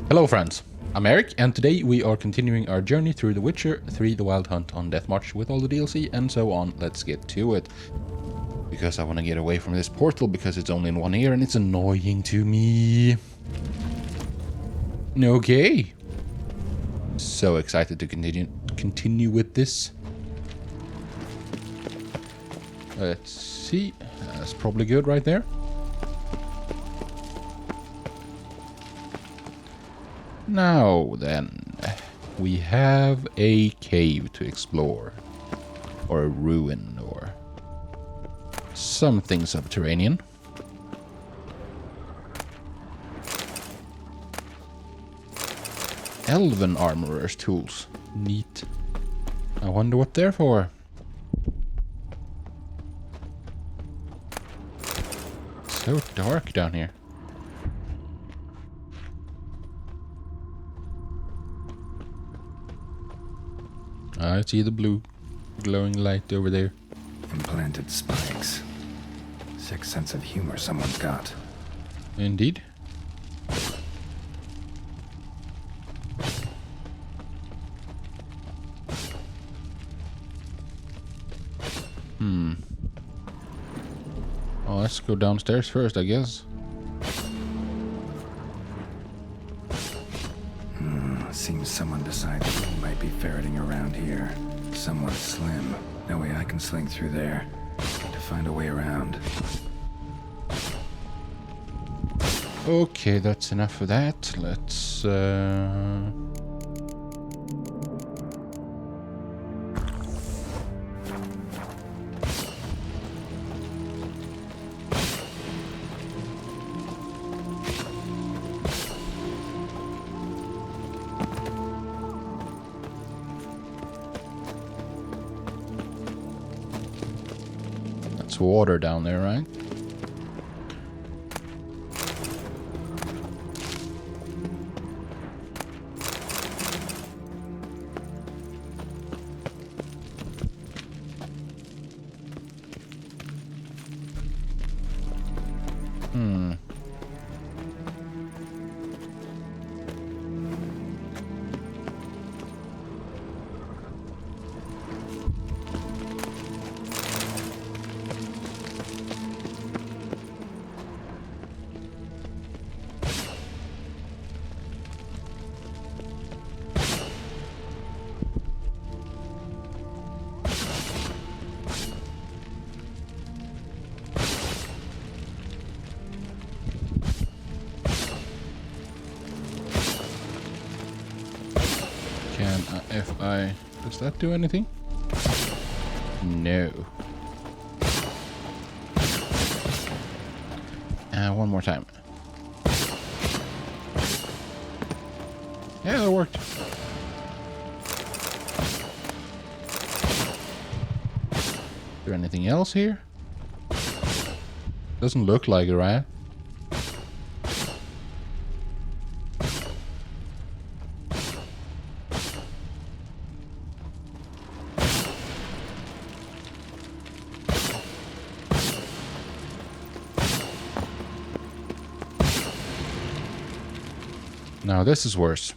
Hello friends, I'm Eric and today we are continuing our journey through The Witcher 3 The Wild Hunt on Death March with all the DLC and so on. Let's get to it. Because I want to get away from this portal because it's only in one ear and it's annoying to me. Okay. So excited to continue with this. Let's see. That's probably good right there. Now then, we have a cave to explore, or a ruin, or something subterranean. Elven armorer's tools. Neat. I wonder what they're for. So dark down here. I see the blue glowing light over there. Implanted spikes. Sick sense of humor someone's got. Indeed. Well, let's go downstairs first, I guess. Seems someone decided he might be ferreting around here. Someone slim. No way I can sling through there. Got to find a way around. Okay, that's enough of that. Let's that's water down there, right? Does that do anything? No. One more time. Yeah, that worked. Is there anything else here? Doesn't look like it, right? Now this is worse.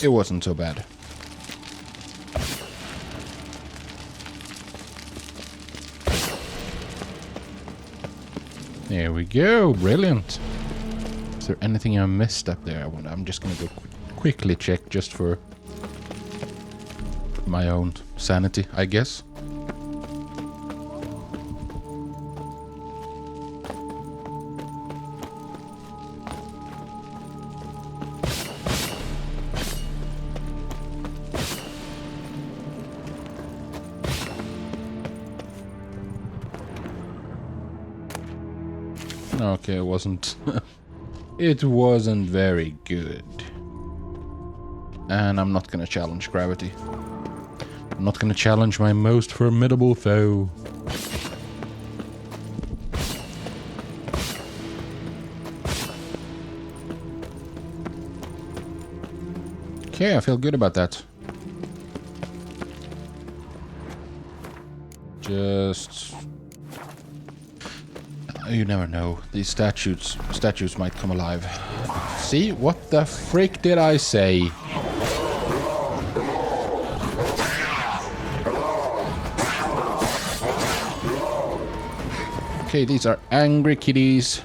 It wasn't so bad. There we go. Brilliant. Is there anything I missed up there? I'm just gonna go quickly check just for my own sanity, I guess. Okay, it wasn't. It wasn't very good. And I'm not gonna challenge gravity. I'm not gonna challenge my most formidable foe. Okay, I feel good about that. Just... You never know. These statues might come alive. See? What the frick did I say? Okay, these are angry kitties.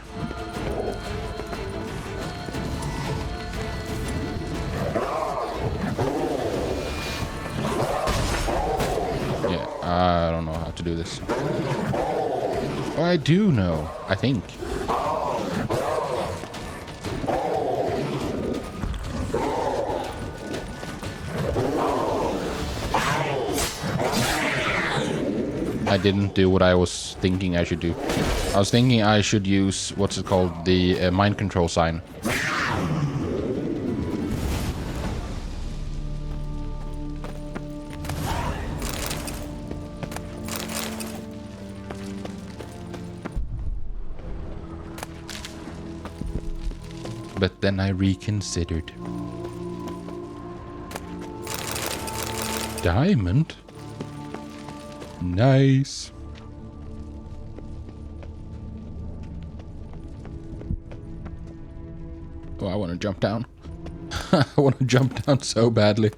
Yeah, I don't know how to do this. Oh, I do know, I think. I didn't do what I was thinking I should do. I was thinking I should use, what's it called, the mind control sign. But then I reconsidered. Diamond? Nice. Oh, I want to jump down. I want to jump down so badly.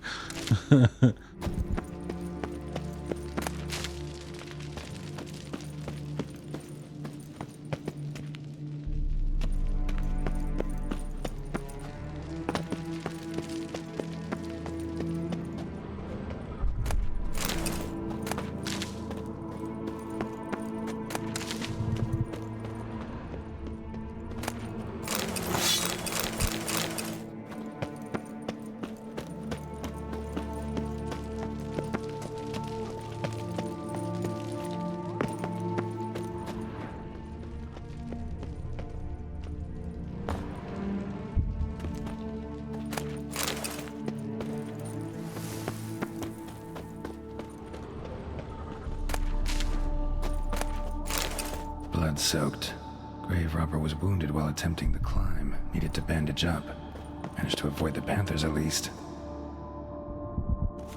Blood-soaked. Grave robber was wounded while attempting the climb. Needed to bandage up. Managed to avoid the panthers at least.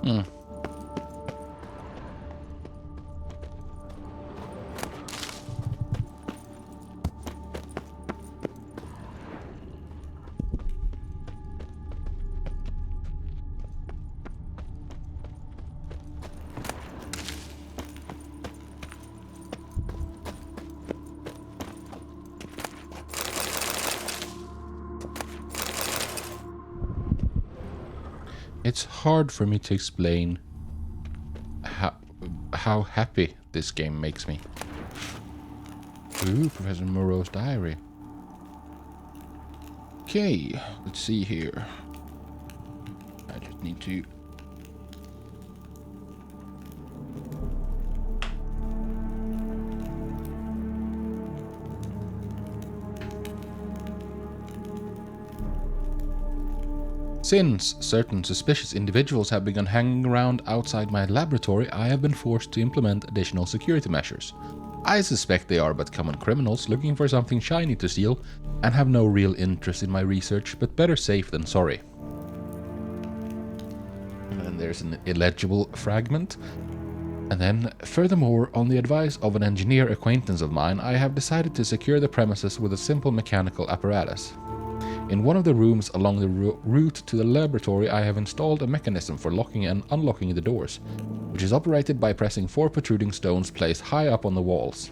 Hmm. It's hard for me to explain how happy this game makes me. Ooh, Professor Moro's diary. Okay, let's see here. I just need to... Since certain suspicious individuals have begun hanging around outside my laboratory, I have been forced to implement additional security measures. I suspect they are but common criminals looking for something shiny to steal and have no real interest in my research, but better safe than sorry. And then there's an illegible fragment. And then, furthermore, on the advice of an engineer acquaintance of mine, I have decided to secure the premises with a simple mechanical apparatus. In one of the rooms along the route to the laboratory, I have installed a mechanism for locking and unlocking the doors, which is operated by pressing 4 protruding stones placed high up on the walls.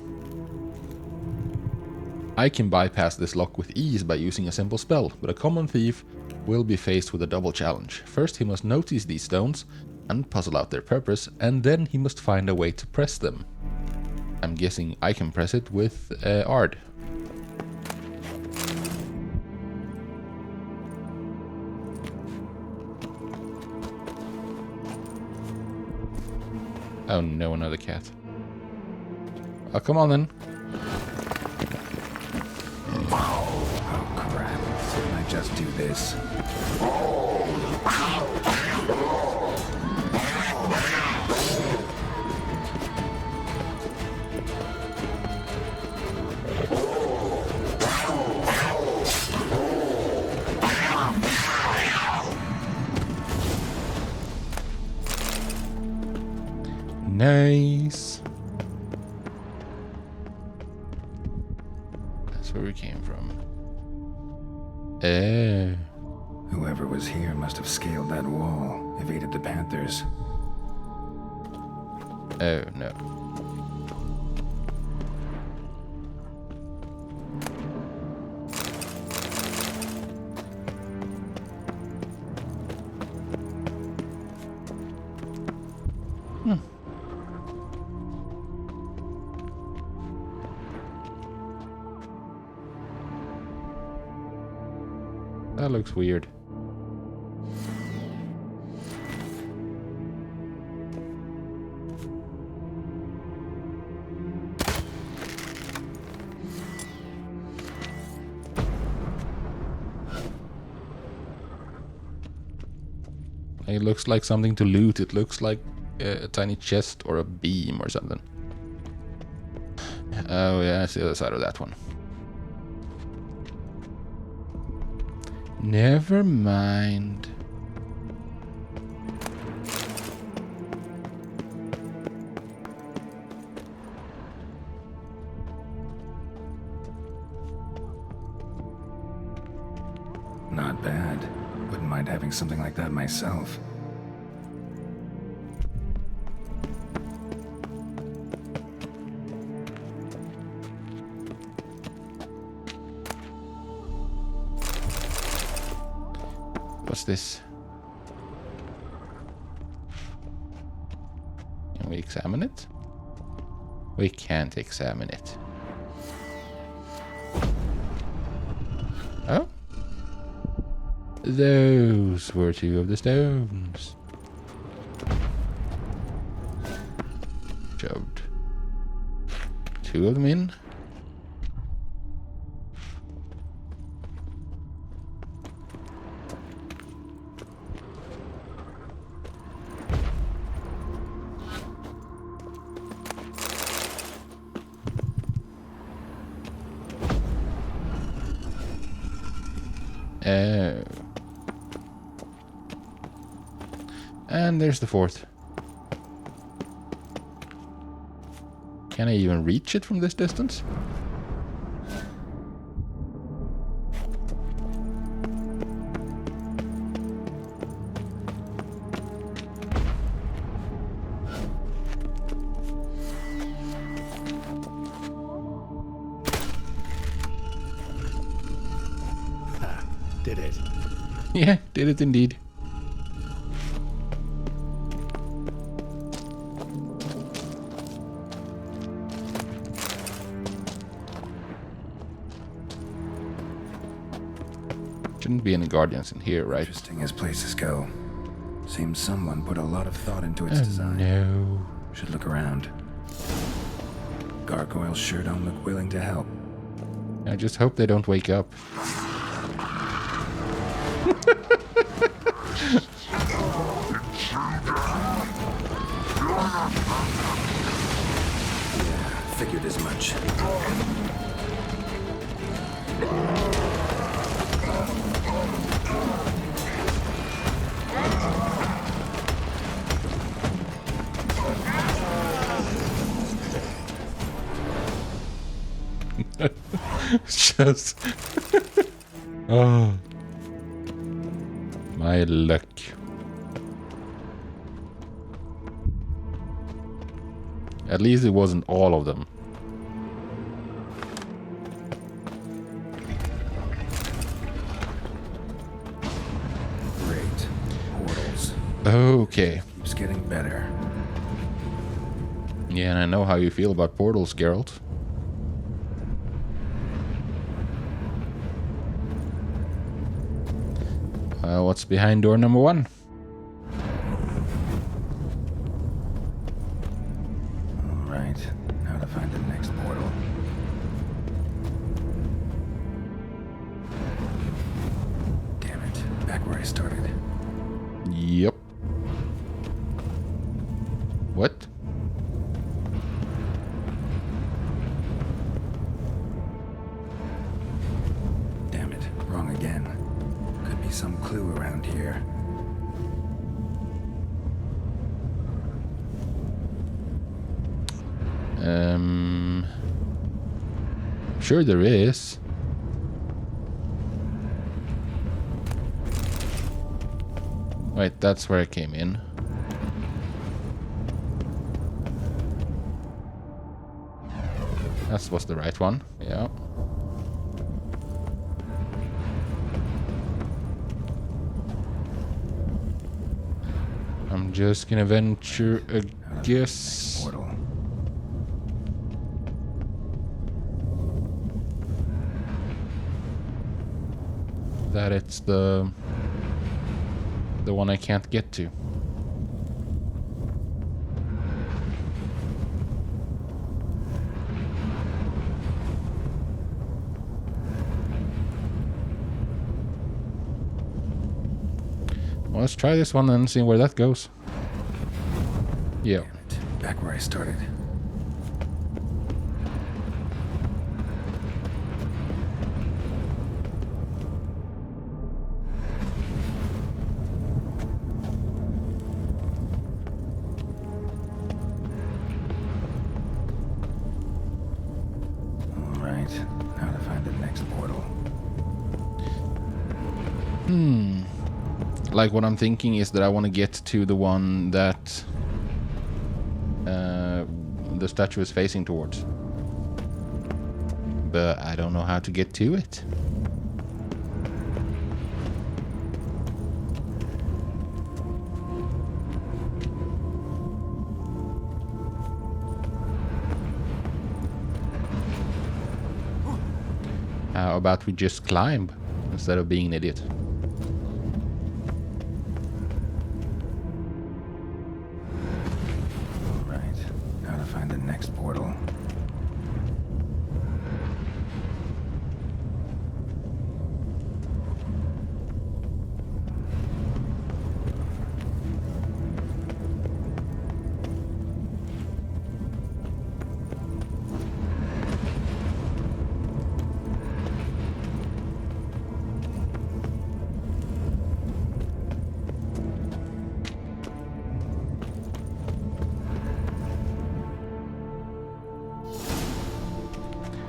I can bypass this lock with ease by using a simple spell, but a common thief will be faced with a double challenge. First, he must notice these stones and puzzle out their purpose, and then he must find a way to press them. I'm guessing I can press it with Ard. Oh no, another cat. Oh, come on then. Oh crap. Didn't I just do this? Nice. That's where we came from. Whoever was here must have scaled that wall, evaded the panthers. Oh, no. That looks weird. It looks like something to loot. It looks like a tiny chest or a beam or something. Oh yeah, it's the other side of that one. Never mind. Not bad. Wouldn't mind having something like that myself. What's this? Can we examine it? We can't examine it. Oh? Those were two of the stones. Shoved two of them in. Oh. And there's the fourth. Can I even reach it from this distance? Did it. Yeah, did it indeed. Shouldn't be any guardians in here, right? Interesting as places go. Seems someone put a lot of thought into its Oh, design. no. Should look around. Gargoyles sure don't look willing to help. I just hope they don't wake up. Figured as much. Just oh, my luck. At least it wasn't all of them. Great. Portals. Okay. Keeps getting better. Yeah, and I know how you feel about portals, Geralt. What's behind door number 1? Alright, now to find the next portal. Damn it, back where I started. Yep. What? Damn it, wrong again. Could be some clue around here. Sure there is. Wait, that's where I came in. That was the right one, yeah. I'm just gonna venture a guess. Portal. That it's the one I can't get to. Well, let's try this one and see where that goes. Yeah. Back where I started. Alright, now to find the next portal. Like, what I'm thinking is that I want to get to the one that the statue is facing towards. But I don't know how to get to it. How about we just climb instead of being an idiot? Portal.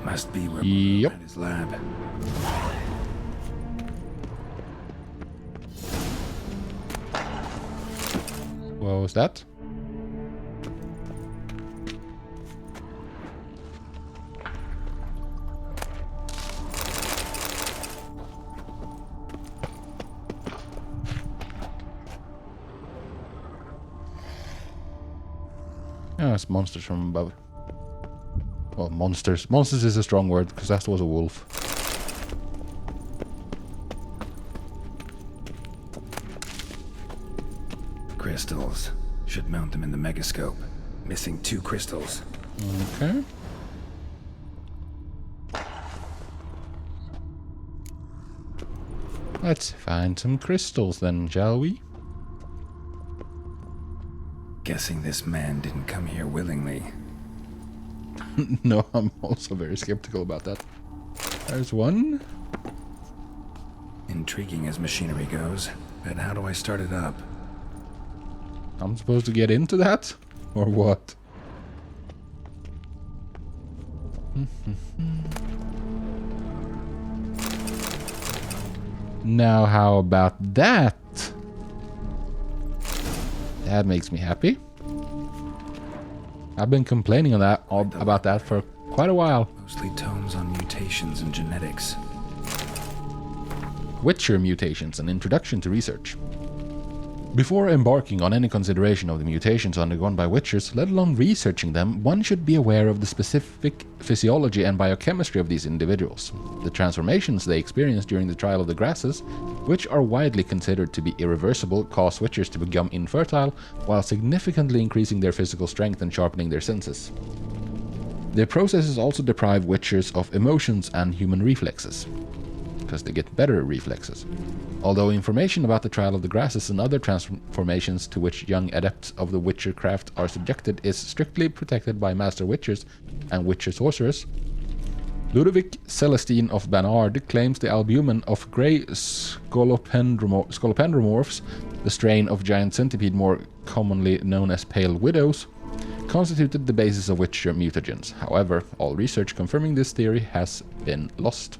Must be where Moro had his lab. What was that? Oh, it's monsters from above. Well, monsters. Monsters is a strong word, because that was a wolf. Crystals. Should mount them in the megascope. Missing 2 crystals. Okay. Let's find some crystals then, shall we? Guessing this man didn't come here willingly. No, I'm also very skeptical about that. There's one. Intriguing as machinery goes, but how do I start it up? I'm supposed to get into that? Or what? Now, how about that? That makes me happy. I've been complaining about that for quite a while. Mostly tomes on mutations and genetics. Witcher mutations, an introduction to research. Before embarking on any consideration of the mutations undergone by Witchers, let alone researching them, one should be aware of the specific physiology and biochemistry of these individuals. The transformations they experience during the trial of the grasses, which are widely considered to be irreversible, cause Witchers to become infertile, while significantly increasing their physical strength and sharpening their senses. Their processes also deprive Witchers of emotions and human reflexes, because they get better reflexes. Although information about the trial of the grasses and other transformations to which young adepts of the Witcher craft are subjected is strictly protected by Master Witchers and Witcher Sorcerers, Ludovic Celestine of Banard claims the albumen of grey scolopendromorphs, the strain of giant centipede more commonly known as pale widows, constituted the basis of Witcher mutagens. However, all research confirming this theory has been lost.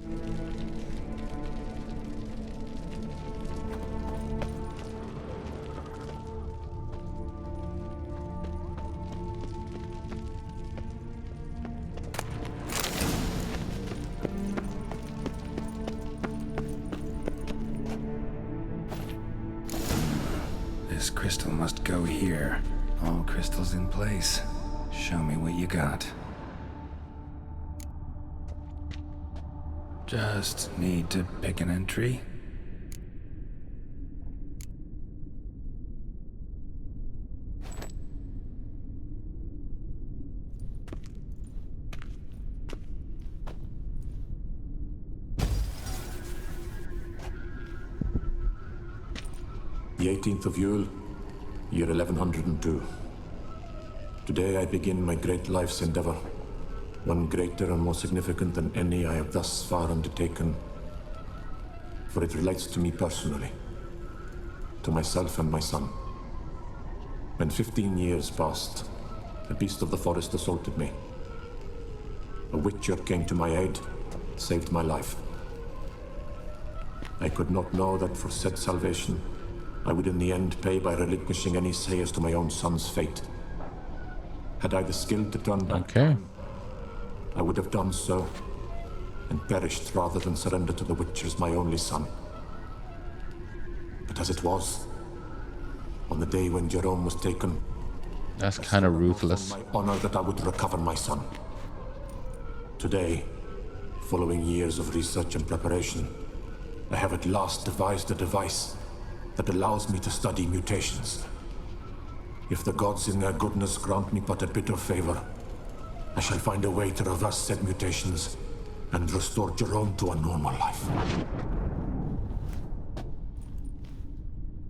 This crystal must go here. All crystals in place. Show me what you got. Just need to pick an entry. The 18th of Yule, year 1102. Today I begin my great life's endeavor, one greater and more significant than any I have thus far undertaken, for it relates to me personally, to myself and my son. When 15 years passed, a beast of the forest assaulted me. A witcher came to my aid, saved my life. I could not know that for said salvation, I would in the end pay by relinquishing any say as to my own son's fate. Had I the skill to turn back time, I would have done so, and perished rather than surrender to the Witchers my only son. But as it was, on the day when Jerome was taken, That's kind of ruthless. my honor that I would recover my son. Today, following years of research and preparation, I have at last devised a device that allows me to study mutations. If the gods in their goodness grant me but a bit of favor, I shall find a way to reverse said mutations and restore Jerome to a normal life.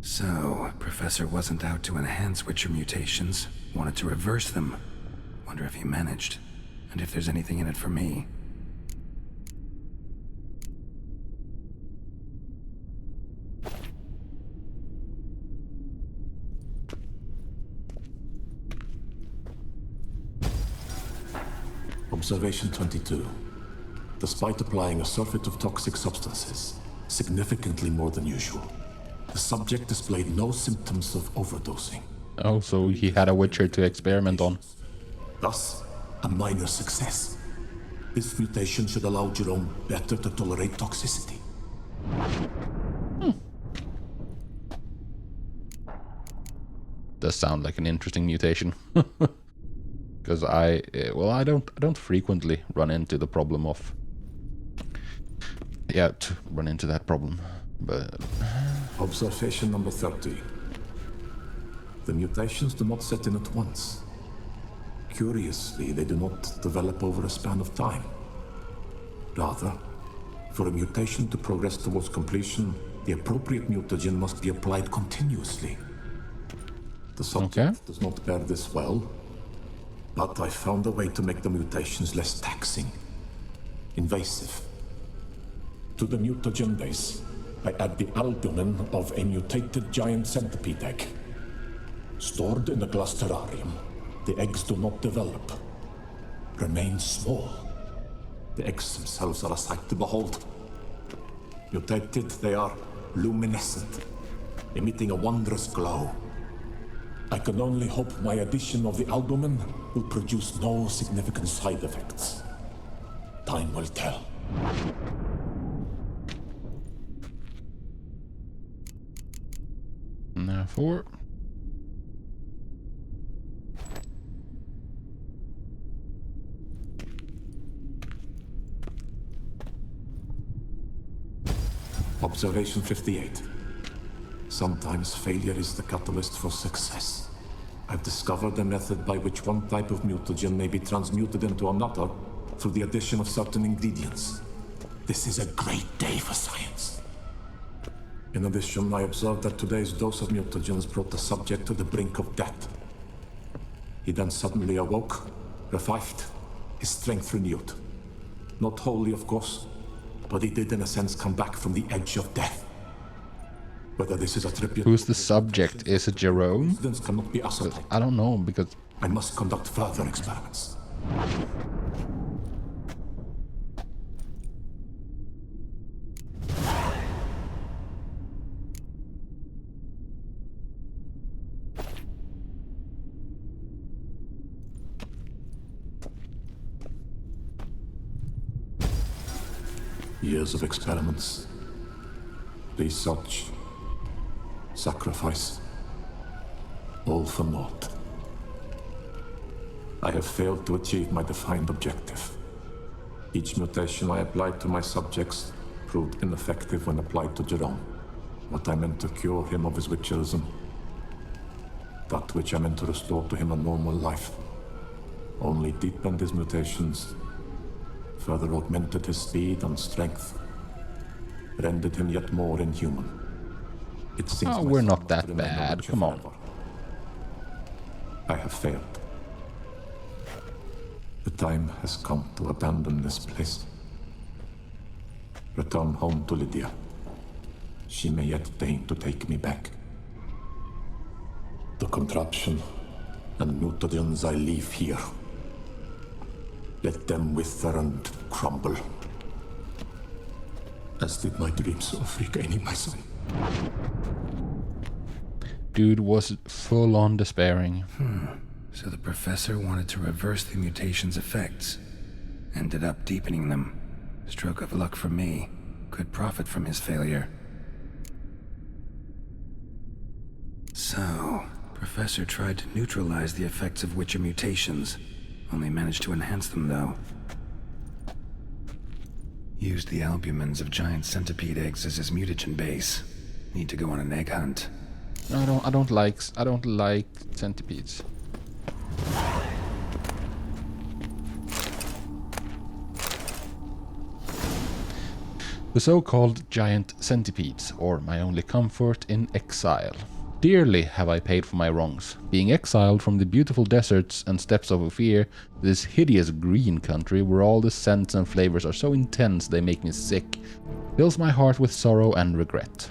So, Professor wasn't out to enhance Witcher mutations, wanted to reverse them. Wonder if he managed, and if there's anything in it for me. Observation 22. Despite applying a surfeit of toxic substances, significantly more than usual, the subject displayed no symptoms of overdosing. Oh, so he had a Witcher to experiment on. Thus, a minor success. This mutation should allow Jerome better to tolerate toxicity. Does sound like an interesting mutation. Because I don't frequently run into the problem of run into that problem, but Observation number 30. The mutations do not set in at once. Curiously, they do not develop over a span of time. Rather, for a mutation to progress towards completion, the appropriate mutagen must be applied continuously. The subject does not bear this well, but I found a way to make the mutations less taxing, invasive. To the mutagen base, I add the albumin of a mutated giant centipede egg. Stored in a glass terrarium, the eggs do not develop, remain small. The eggs themselves are a sight to behold. Mutated, they are luminescent, emitting a wondrous glow. I can only hope my addition of the albumin will produce no significant side effects. Time will tell. now 4. Observation 58. Sometimes failure is the catalyst for success. I've discovered a method by which one type of mutagen may be transmuted into another through the addition of certain ingredients. This is a great day for science. In addition, I observed that today's dose of mutagens brought the subject to the brink of death. He then suddenly awoke, revived, his strength renewed. Not wholly, of course, but he did in a sense come back from the edge of death. Whether this is a tribute... Who's the subject? Is it Jerome? Cannot be ascertained. I don't know, because I must conduct further experiments. Years of experiments, research, sacrifice, all for naught. I have failed to achieve my defined objective. Each mutation I applied to my subjects proved ineffective when applied to Jerome. What I meant to cure him of his witcherism, that which I meant to restore to him a normal life, only deepened his mutations, further augmented his speed and strength, rendered him yet more inhuman. It seems Oh, we're not that bad. Come on. I have failed. The time has come to abandon this place. Return home to Lydia. She may yet deign to take me back. The contraption and mutations I leave here, let them wither and crumble, as did my dreams of regaining my son. Dude was full on despairing. So the professor wanted to reverse the mutation's effects. Ended up deepening them. Stroke of luck for me. Could profit from his failure. So, Professor tried to neutralize the effects of Witcher mutations. Only managed to enhance them, though. Used the albumins of giant centipede eggs as his mutagen base. Need to go on an egg hunt. I don't like centipedes. The so-called giant centipedes, or my only comfort in exile. Dearly have I paid for my wrongs, being exiled from the beautiful deserts and steppes of Ophir, this hideous green country where all the scents and flavors are so intense they make me sick, fills my heart with sorrow and regret.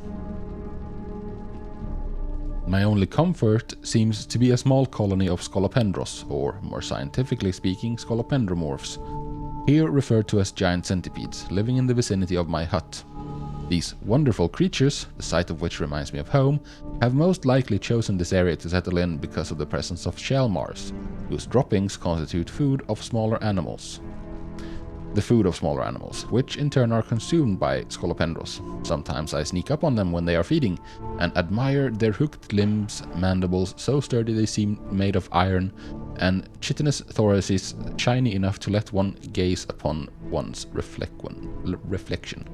My only comfort seems to be a small colony of scolopendros, or more scientifically speaking, scolopendromorphs, here referred to as giant centipedes, living in the vicinity of my hut. These wonderful creatures, the sight of which reminds me of home, have most likely chosen this area to settle in because of the presence of shell mars, whose droppings constitute food of smaller animals. The food of smaller animals, which in turn are consumed by scolopendros. Sometimes I sneak up on them when they are feeding, and admire their hooked limbs, mandibles so sturdy they seem made of iron, and chitinous thoraces shiny enough to let one gaze upon one's reflection.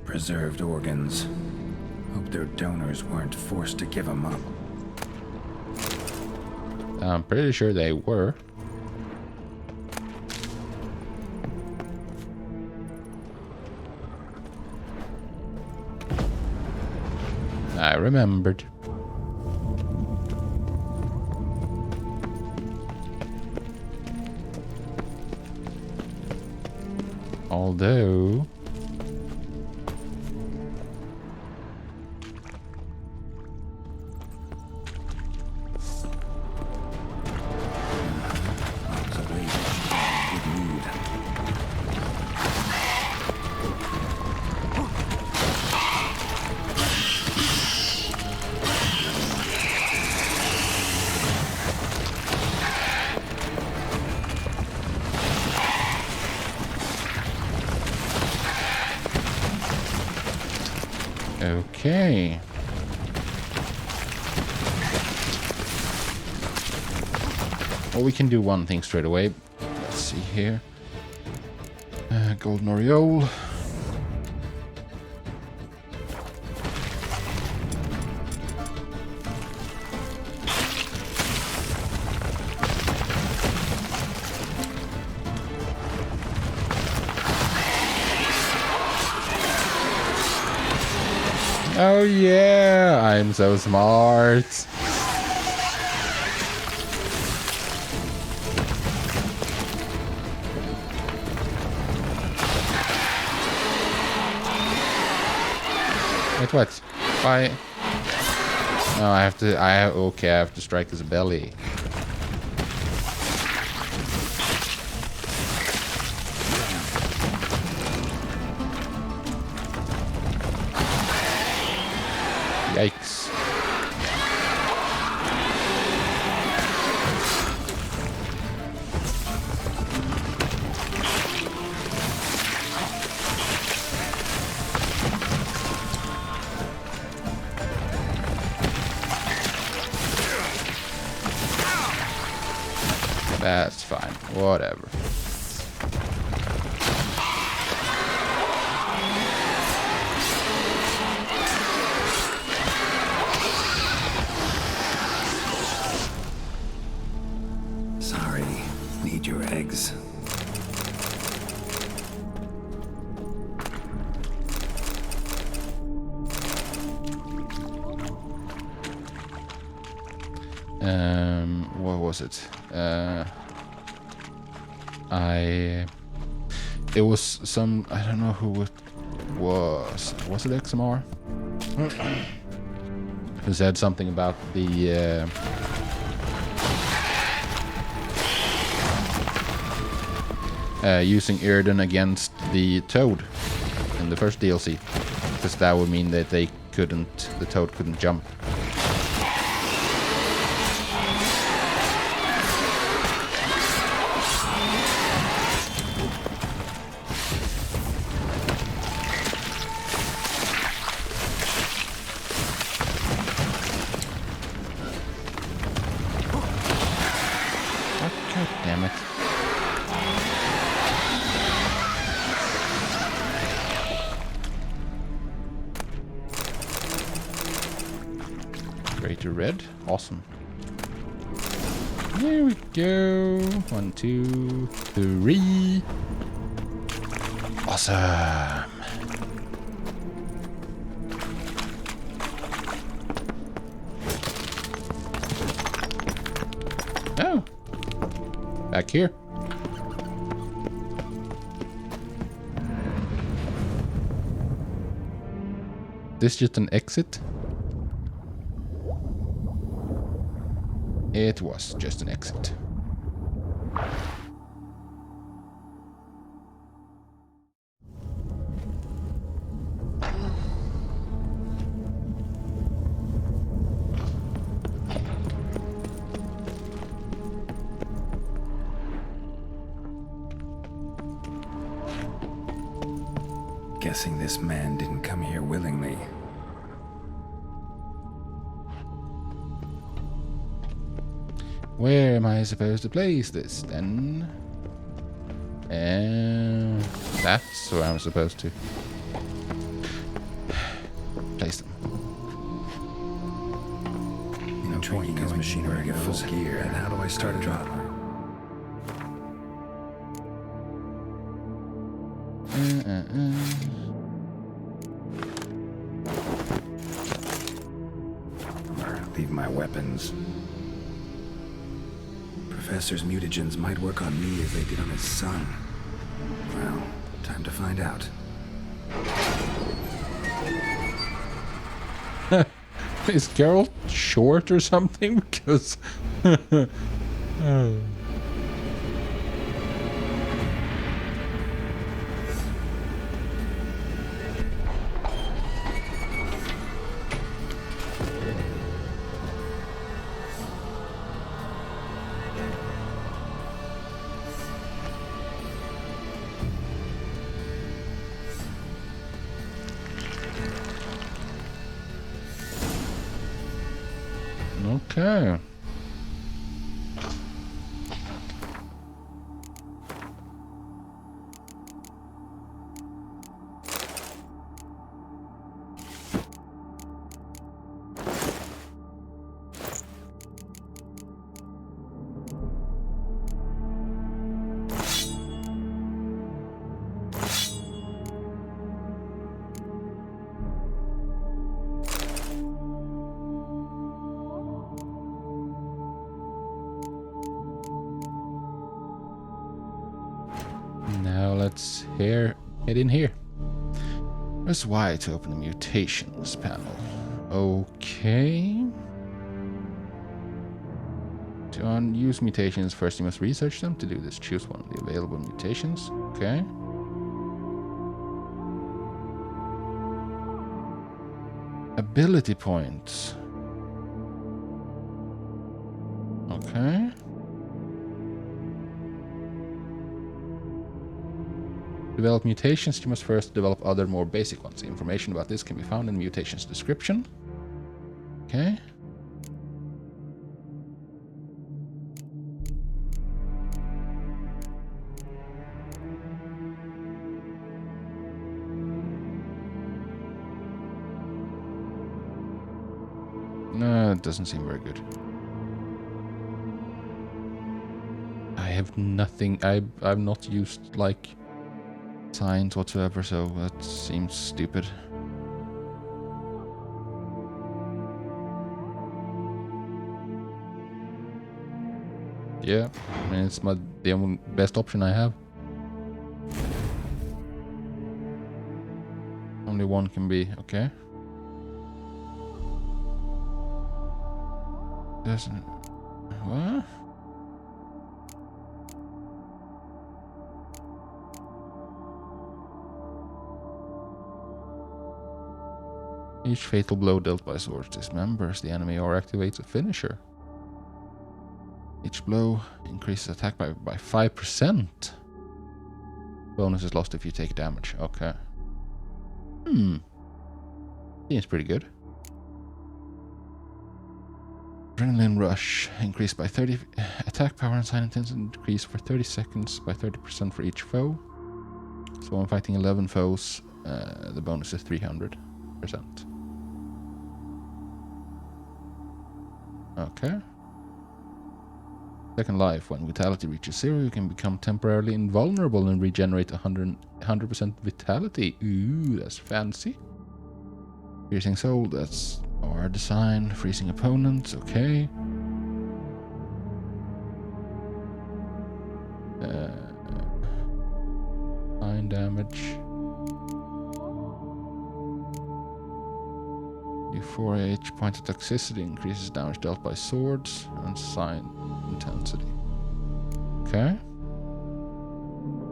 Preserved organs. Hope their donors weren't forced to give them up. I'm pretty sure they were. I remembered. Although... Okay. Well, we can do one thing straight away. Let's see here. Golden Oriole. Oh yeah, I'm so smart. Wait, what? Why? No, I have to. Okay, I have to strike his belly. Yikes. That's fine. Whatever. Sorry, need your eggs. What was it? It was some, I don't know who it was. Was it XMR? Who said something about the using Irden against the Toad in the first DLC, because that would mean that the Toad couldn't jump. God damn it. Greater red. Awesome. There we go. 1, 2, 3. Awesome. Oh. Back here. This just an exit? It was just an exit. Guessing this man didn't come here willingly. Where am I supposed to place this then? That's where I'm supposed to place them. You know, tweaking his machinery at full gear, and how do I start a drop? Leave my weapons. Professor's mutagens might work on me as they did on his son. Well, time to find out. Is Geralt short or something? Because... oh. Okay. Now let's head in here. Press Y to open the mutations panel. Okay. To unuse mutations, first you must research them. To do this, choose one of the available mutations. Okay. Ability points. Okay. Develop mutations, you must first develop other more basic ones. Information about this can be found in the mutations description. Okay. No, it doesn't seem very good. I have nothing. I've not used like science whatsoever, so that seems stupid. Yeah, I mean it's the only best option I have. Only one can be okay. Doesn't what? Each fatal blow dealt by swords dismembers the enemy or activates a finisher. Each blow increases attack by 5%. Bonus is lost if you take damage. Okay. Seems pretty good. Adrenaline rush increased by 30. Attack power and sign intensity increase for 30 seconds by 30% for each foe. So when fighting 11 foes, the bonus is 300%. Okay. Second life. When vitality reaches 0, you can become temporarily invulnerable and regenerate 100% vitality. Ooh, that's fancy. Piercing soul, that's our design. Freezing opponents, okay. Sign damage. D4 H point of toxicity increases damage dealt by swords and sign intensity. Okay.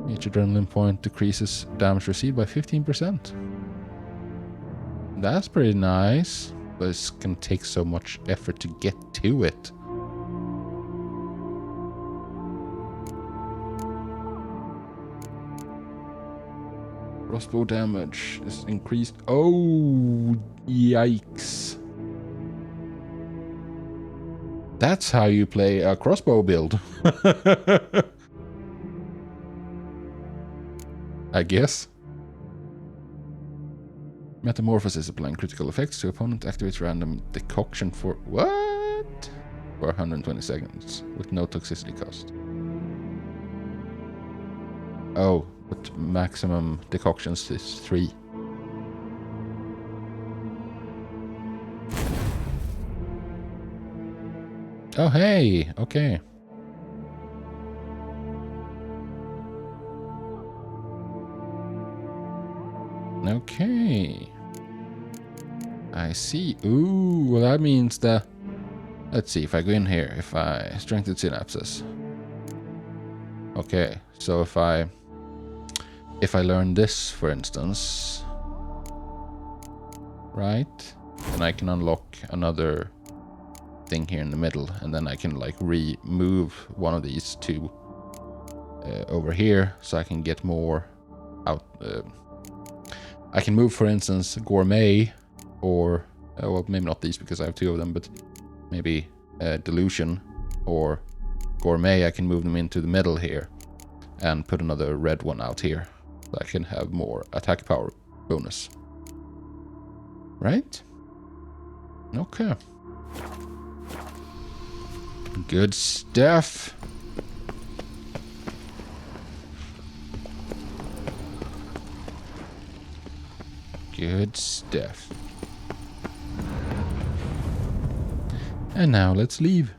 Each adrenaline point decreases damage received by 15%. That's pretty nice, but it's gonna take so much effort to get to it. Crossbow damage is increased. Oh, yikes. That's how you play a crossbow build. I guess. Metamorphosis, applying critical effects to opponent, activates random decoction for what? For 120 seconds with no toxicity cost. Oh, but maximum decoctions is 3. Oh hey, okay. Okay. I see. Ooh, well that means that... Let's see, if I go in here, if I strengthen synapses. Okay, so if I learn this, for instance, right, then I can unlock another thing here in the middle, and then I can like remove one of these two over here, so I can get more out. I can move, for instance, gourmet, or well, maybe not these because I have 2 of them, but maybe delusion or gourmet. I can move them into the middle here and put another red one out here, so I can have more attack power bonus. Right? Okay. Good stuff. Good stuff. And now let's leave.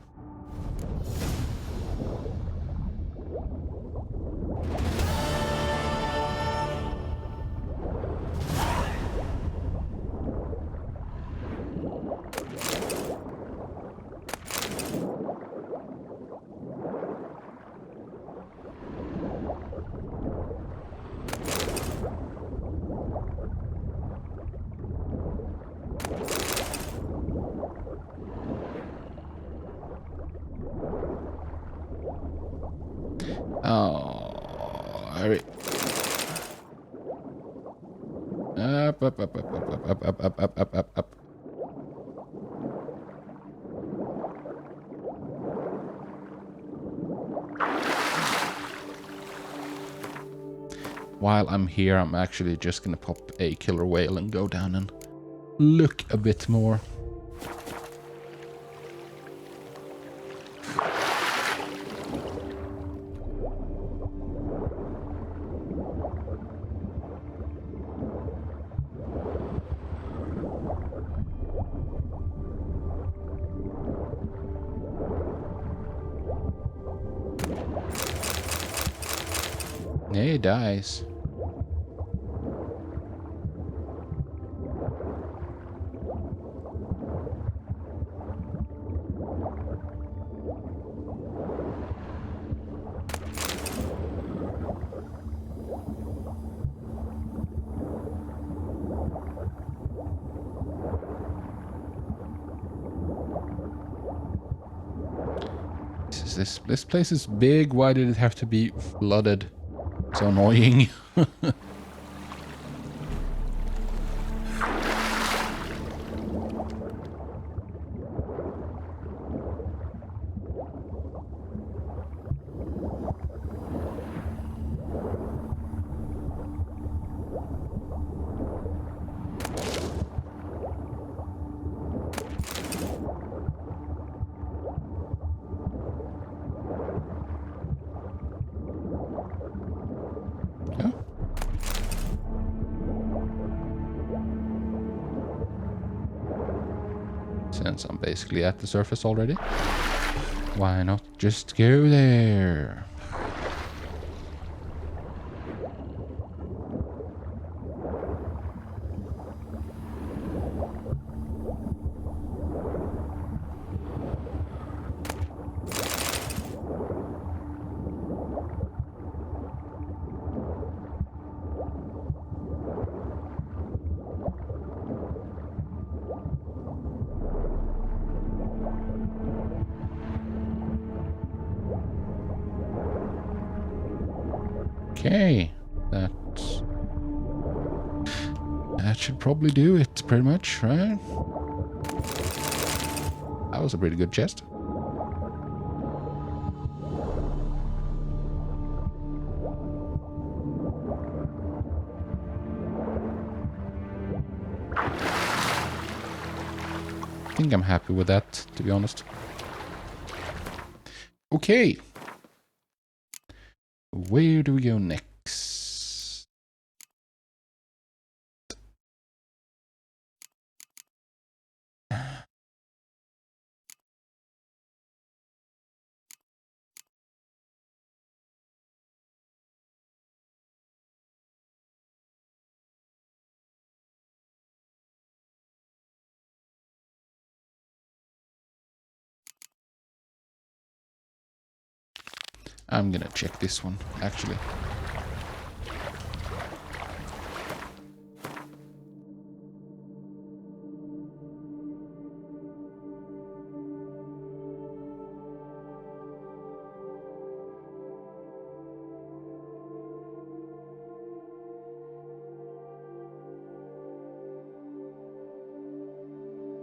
Oh, hurry. Up, up, up, up, up, up, up, up, up, up, up, up. While I'm here, I'm actually just gonna pop a killer whale and go down and look a bit more. He dies. This place is big. Why did it have to be flooded? So annoying. Since I'm basically at the surface already, why not just go there? Okay, that should probably do it, pretty much, right? That was a pretty good chest. I think I'm happy with that, to be honest. Okay. Where do we go next? I'm gonna check this one, actually.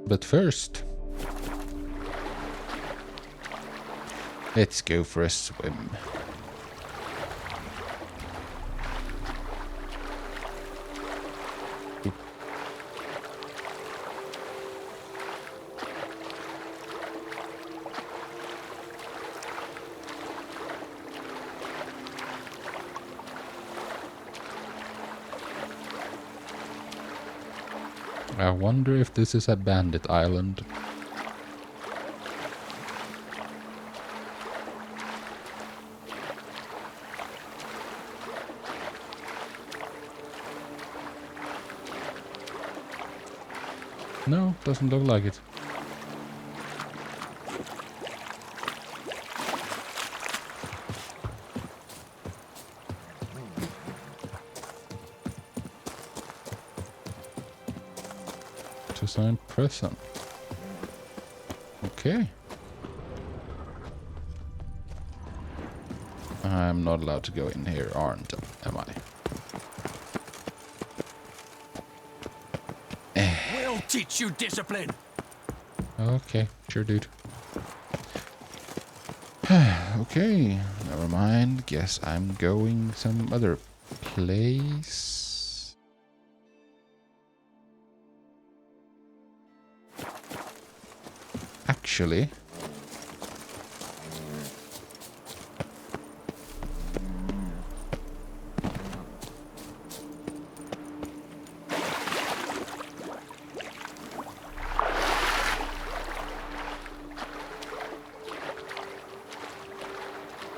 But first, let's go for a swim. I wonder if this is a bandit island. No, doesn't look like it. To sign present. Okay. I'm not allowed to go in here, am I? We'll teach you discipline. Okay, sure, dude. Okay, never mind. Guess I'm going some other place. Actually,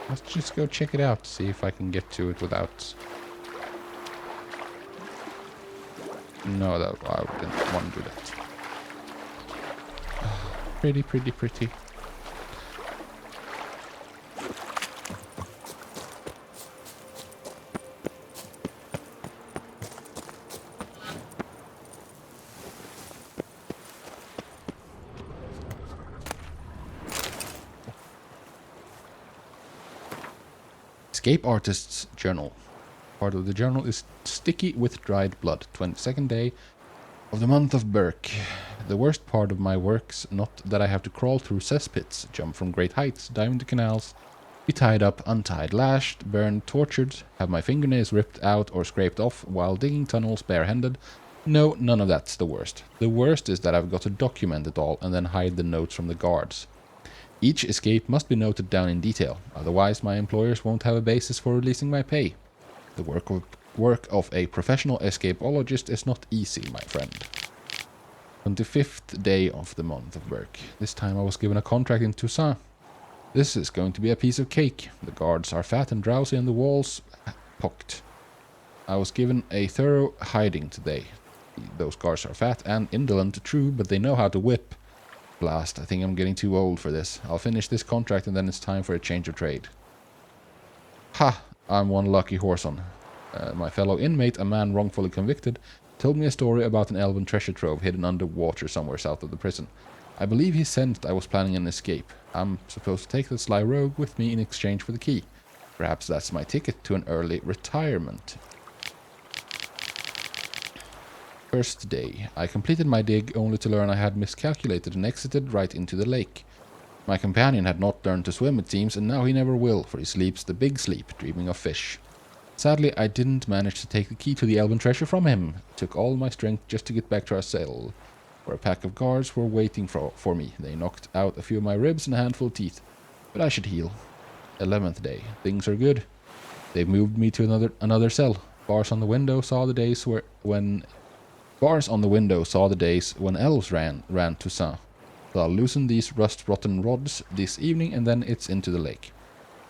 let's just go check it out, see if I can get to it without... No, that I didn't want to do that. Pretty, pretty, pretty. Escape Artist's Journal. Part of the journal is sticky with dried blood. 22nd day of the month of Burke. The worst part of my work's not that I have to crawl through cesspits, jump from great heights, dive into canals, be tied up, untied, lashed, burned, tortured, have my fingernails ripped out or scraped off while digging tunnels barehanded. No, none of that's the worst. The worst is that I've got to document it all and then hide the notes from the guards. Each escape must be noted down in detail, otherwise my employers won't have a basis for releasing my pay. The work of a professional escapologist is not easy, my friend. 25th day of the month of Burke. This time I was given a contract in Toussaint. This is going to be a piece of cake. The guards are fat and drowsy and the walls pocked. I was given a thorough hiding today. Those guards are fat and indolent, true, but they know how to whip. Blast, I think I'm getting too old for this. I'll finish this contract and then it's time for a change of trade. Ha! I'm one lucky horse-on. My fellow inmate, a man wrongfully convicted, told me a story about an elven treasure trove hidden underwater somewhere south of the prison. I believe he sensed I was planning an escape. I'm supposed to take the sly rogue with me in exchange for the key. Perhaps that's my ticket to an early retirement. First day. I completed my dig only to learn I had miscalculated and exited right into the lake. My companion had not learned to swim, it seems, and now he never will, for he sleeps the big sleep, dreaming of fish. Sadly, I didn't manage to take the key to the elven treasure from him. It took all my strength just to get back to our cell, where a pack of guards were waiting for me. They knocked out a few of my ribs and a handful of teeth, but I should heal. 11th day. Things are good. They've moved me to another cell. Bars on the window saw the days when elves ran Toussaint. So I'll loosen these rust-rotten rods this evening and then it's into the lake.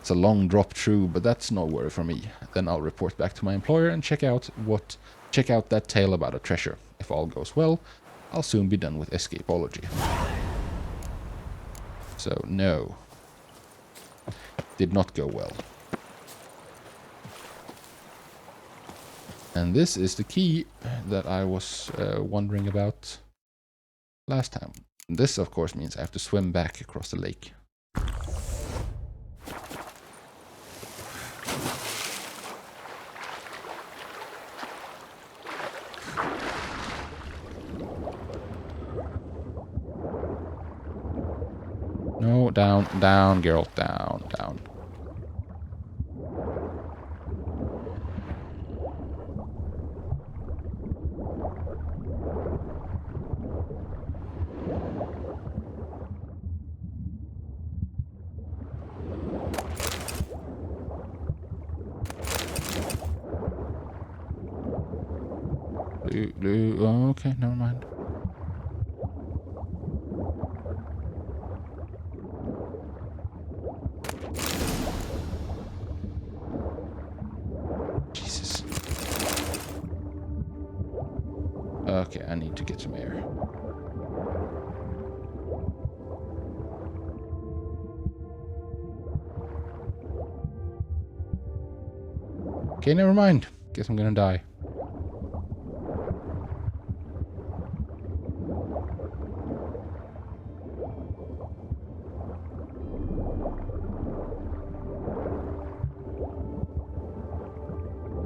It's a long drop through, but that's no worry for me. Then I'll report back to my employer and check out that tale about a treasure. If all goes well, I'll soon be done with escapology. So no. Did not go well. And this is the key that I was wondering about last time. This, of course, means I have to swim back across the lake. No, down, down, girl, down, down. Oh, okay, never mind. Jesus. Okay, I need to get some air. Okay, never mind. Guess I'm gonna die.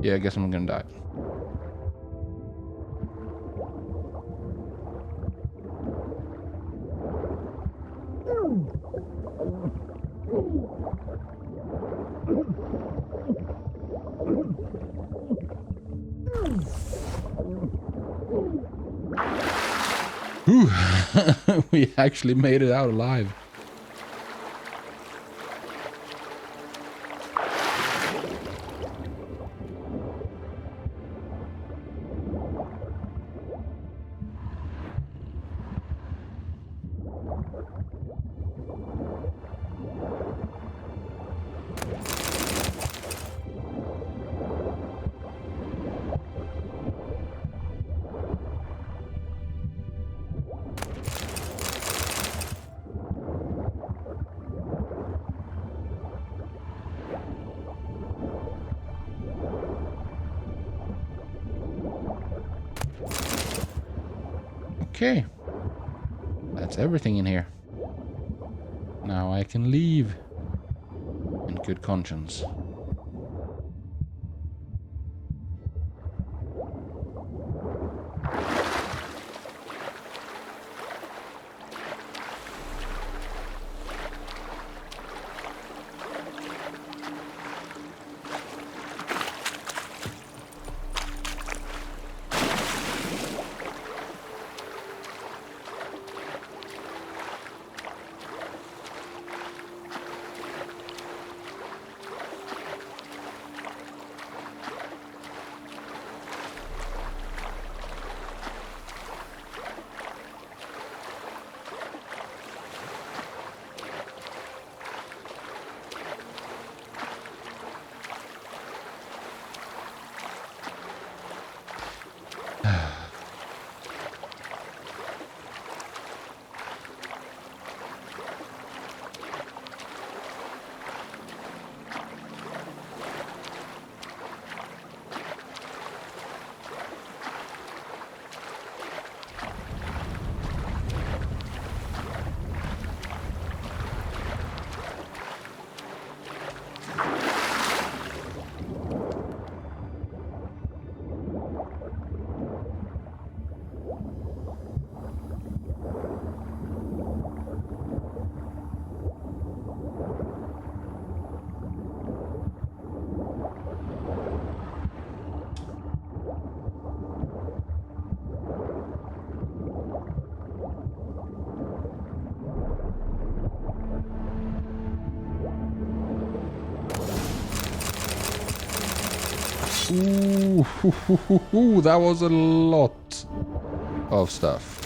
Yeah, I guess I'm gonna die. Whew. We actually made it out alive. Okay. That's everything in here. Now I can leave in good conscience. Ooh, that was a lot of stuff.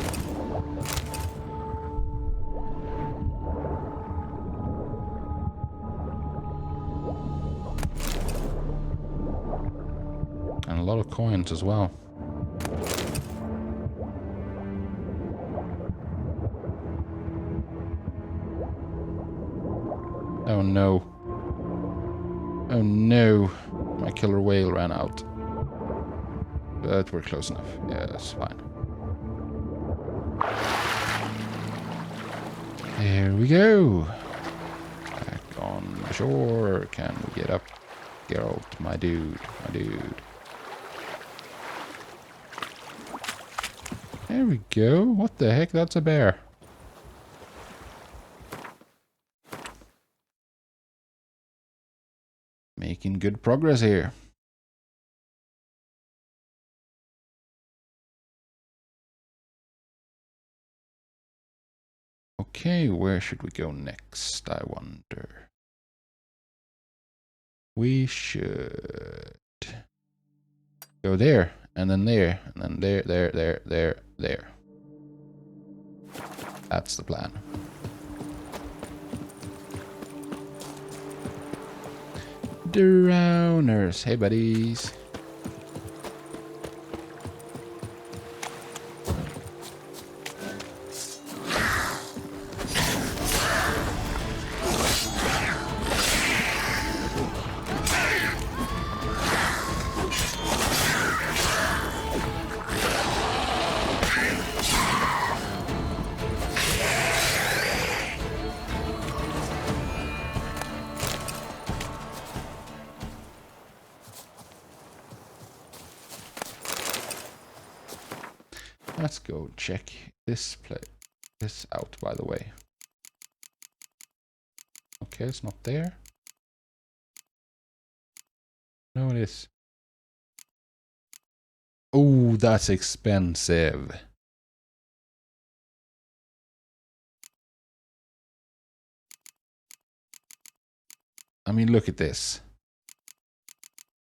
And a lot of coins as well. Oh no. Oh no. My killer whale ran out. But we're close enough. Yeah, that's fine. There we go. Back on the shore. Can we get up? Geralt, my dude. My dude. There we go. What the heck? That's a bear. Making good progress here. Okay, where should we go next, I wonder? We should go there, and then there, and then there. That's the plan. Drowners. Hey, buddies. Let's go check this out, by the way. Okay, it's not there. No, it is. Oh, that's expensive. I mean, look at this.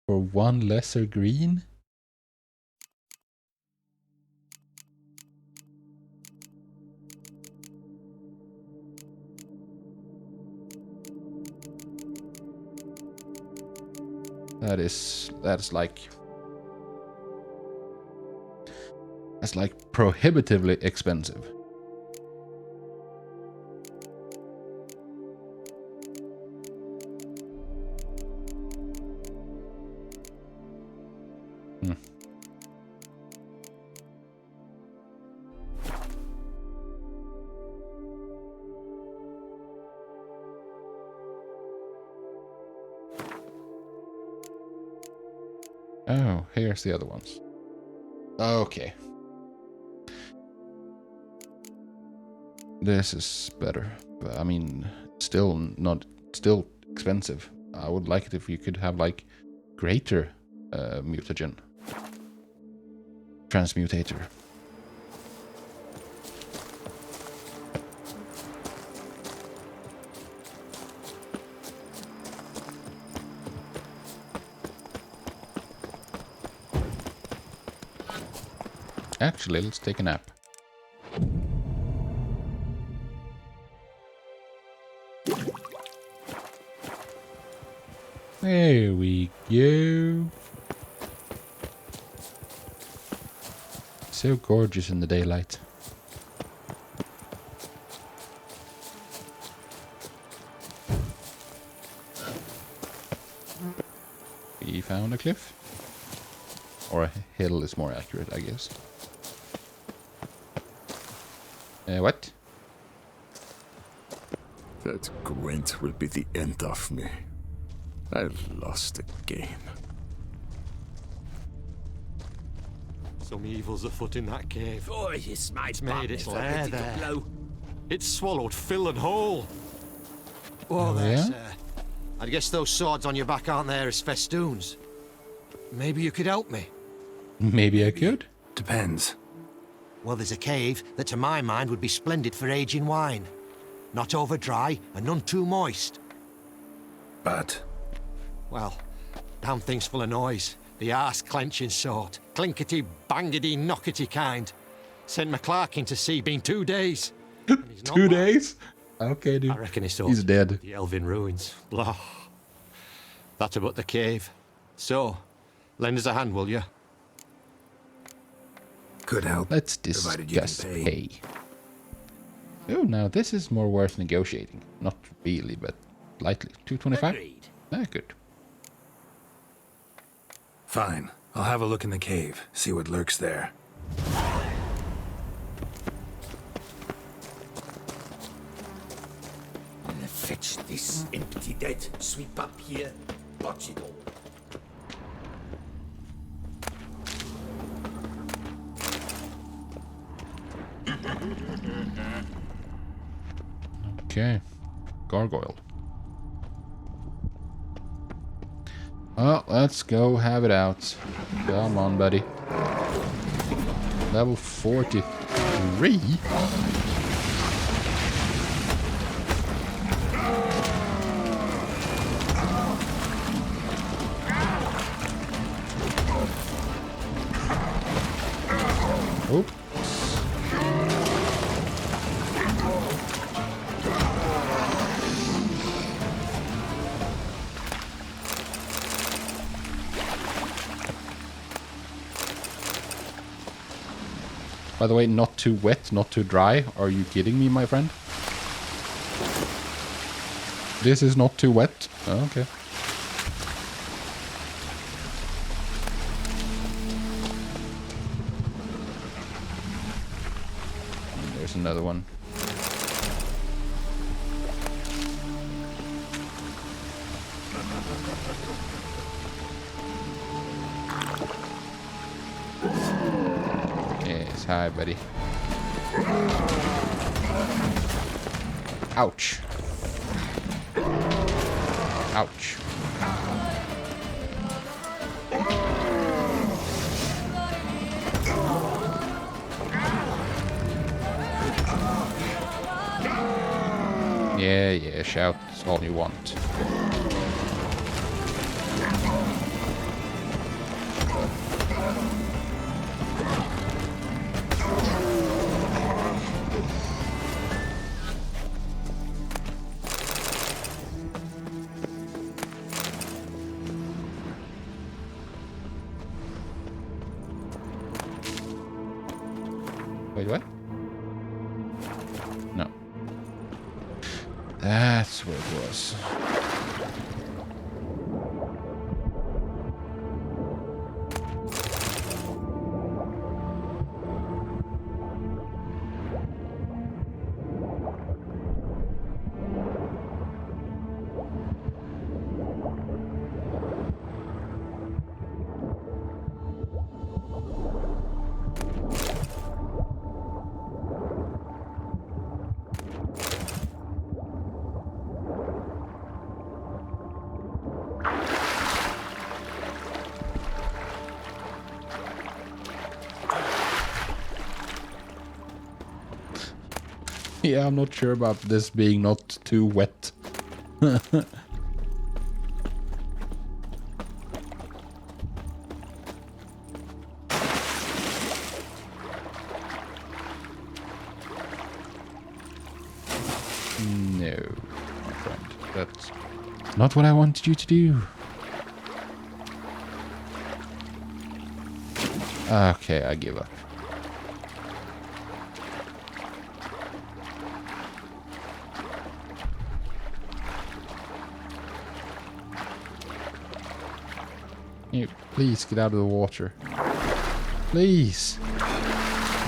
For one lesser green? That's like prohibitively expensive. Oh, here's the other ones. Okay. This is better. But I mean, still expensive. I would like it if you could have like greater mutagen. Transmutator. Actually, let's take a nap. There we go. So gorgeous in the daylight. We found a cliff. Or a hill is more accurate, I guess. What? That Gwent will be the end of me. I've lost again. Some evil's afoot in that cave. Oh, you smite It's made its lair there. blow. It's swallowed Phil and whole. Oh, there, there, yeah? sir. I guess those swords on your back aren't there as festoons. Maybe you could help me. Maybe I could. Depends. Well, there's a cave that to my mind would be splendid for aging wine. Not over dry and none too moist. But Well, damn thing's full of noise. The arse-clenching sort. Clinkety, bangety, knockety kind. Sent McClark in to sea, been 2 days. And he's not 2 back. days? Okay, dude. I reckon He's dead. The elven ruins. Blah. That about the cave. So, lend us a hand, will you? could help. Let's provided you can discuss pay. pay. Oh, now this is more worth negotiating. Not really, but lightly. 225? Agreed. Ah, good. Fine. I'll have a look in the cave, see what lurks there. Fetch this empty dead, sweep up here, watch it all. Okay. Gargoyle. Well, let's go have it out. Come on, buddy. Level 43? Oops. By the way, not too wet, not too dry. Are you kidding me, my friend? This is not too wet. Oh, okay. And there's another one. Yes. Yes, hi, buddy. Ouch. Ouch. Yeah, shout all you want. Wait, what? No. That's where it was. Yeah, I'm not sure about this being not too wet. No, my friend, that's not what I wanted you to do. Okay, I give up. You please get out of the water. Please.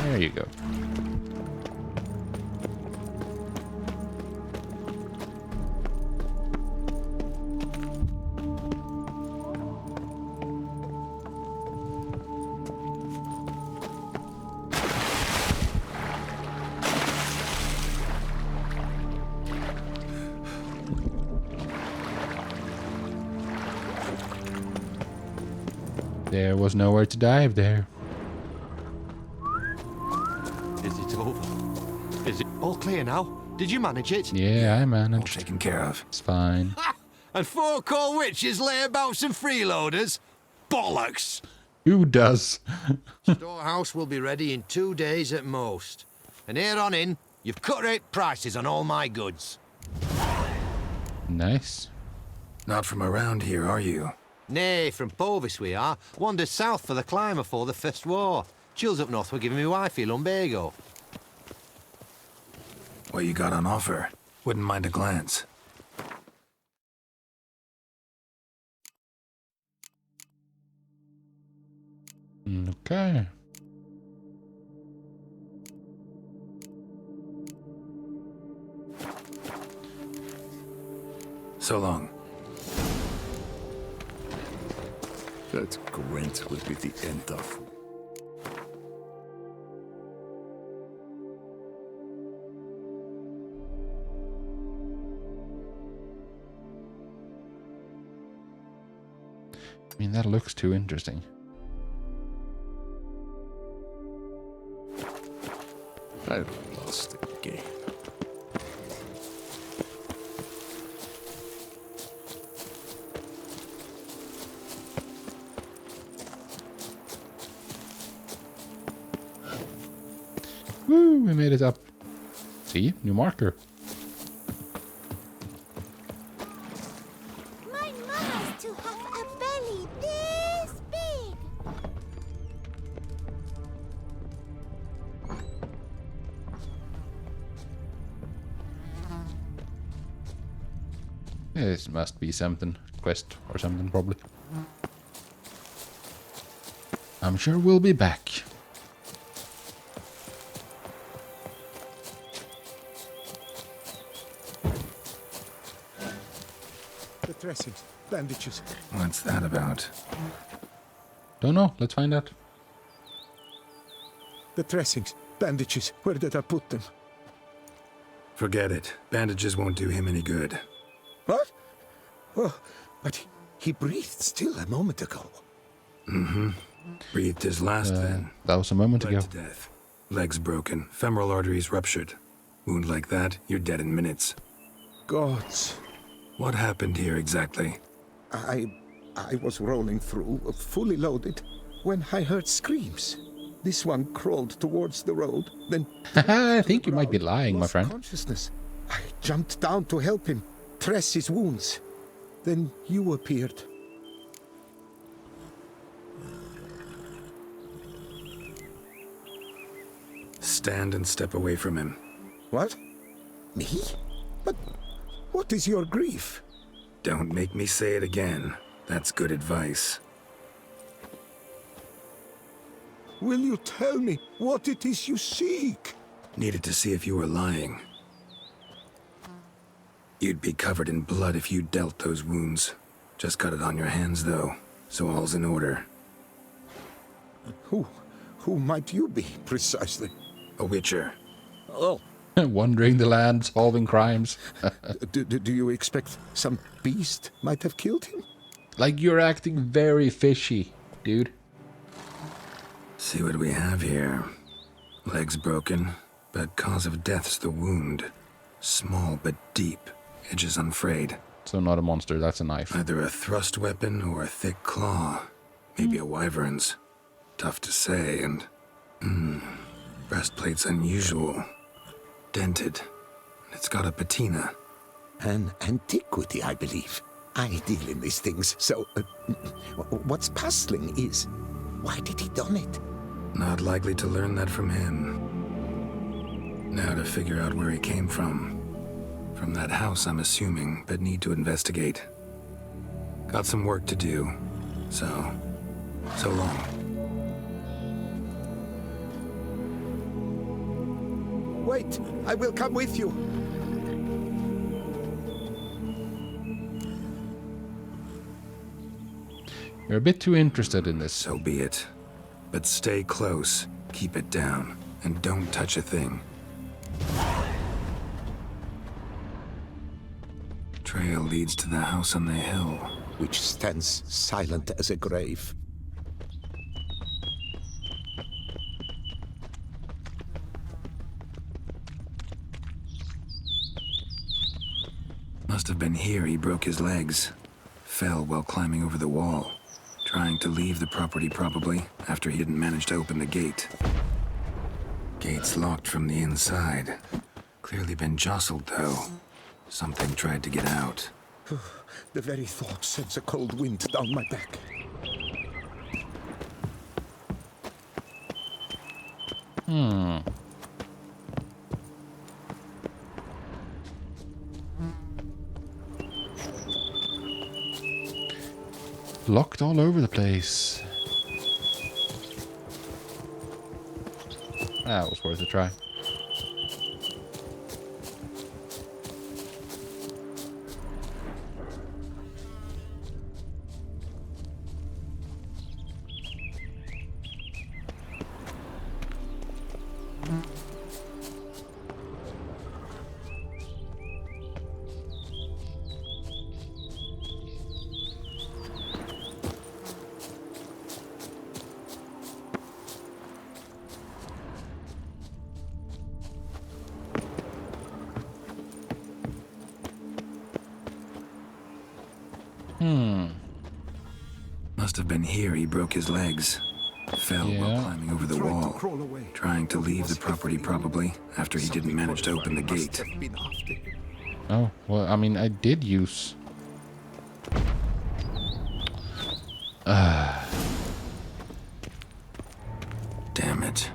There you go. There was nowhere to dive there. Is it over? Is it all clear now? Did you manage it? Yeah, I All managed. taken care of. It's fine. And 4 core witches layabouts and freeloaders? Bollocks! Who does? Storehouse will be ready in 2 days at most. And here on in, you've cut rate prices on all my goods. Nice. Not from around here, are you? Nay, from Povis we are. Wandered south for the climb afore the First War. Chills up north were giving me wifey lumbago. What you got on offer? Wouldn't mind a glance. Okay. So long. That Gwent will be the end of. I mean, that looks too interesting. I lost the game. Woo, we made it up. See? New marker. My mother's to have a belly this big. This must be something. Quest or something, probably. I'm sure we'll be back. The dressings, bandages. What's that about? Don't know. Let's find out. The dressings, bandages, where did I put them? Forget it. Bandages won't do him any good. What? Oh, but he breathed still a moment ago. Mm-hmm. Breathed his last then. That was a moment Bled ago. to death. Legs broken. Femoral arteries ruptured. Wound like that, you're dead in minutes. Gods. What happened here exactly? I was rolling through, fully loaded, when I heard screams. This one crawled towards the road, then... I think you might be lying, my lost friend. consciousness. I jumped down to help him, dress his wounds. Then you appeared. Stand and step away from him. What? Me? But what is your grief? Don't make me say it again. That's good advice. Will you tell me what it is you seek? Needed to see if you were lying. You'd be covered in blood if you dealt those wounds. Just got it on your hands, though, so all's in order. Who might you be, precisely? A witcher. Oh. Wandering the land, solving crimes. Do you expect some beast might have killed him? Like, you're acting very fishy, dude. See what we have here. Legs broken, but cause of death's the wound. Small but deep, edges unfrayed. So not a monster, that's a knife. Either a thrust weapon or a thick claw. Maybe a wyvern's. Tough to say, and... breastplate's unusual. Dented. It's got a patina. An antiquity, I believe. I deal in these things, so... what's puzzling is... why did he done it? Not likely to learn that from him. Now to figure out where he came from. From that house, I'm assuming, but need to investigate. Got some work to do. So long. Wait, I will come with you. You're a bit too interested in this. So be it. But stay close, keep it down, and don't touch a thing. Trail leads to the house on the hill. Which stands silent as a grave. Must have been here he broke his legs. Fell while climbing over the wall. Trying to leave the property, probably, after he didn't manage to open the gate. Gate's locked from the inside. Clearly been jostled, though. Something tried to get out. The very thought sends a cold wind down my back. Locked all over the place. That was worth a try. Must have been here he broke his legs. Fell while climbing over the wall. Trying to leave the property, probably, after he didn't manage to open the gate. Oh, well, I mean, I did use... Damn it.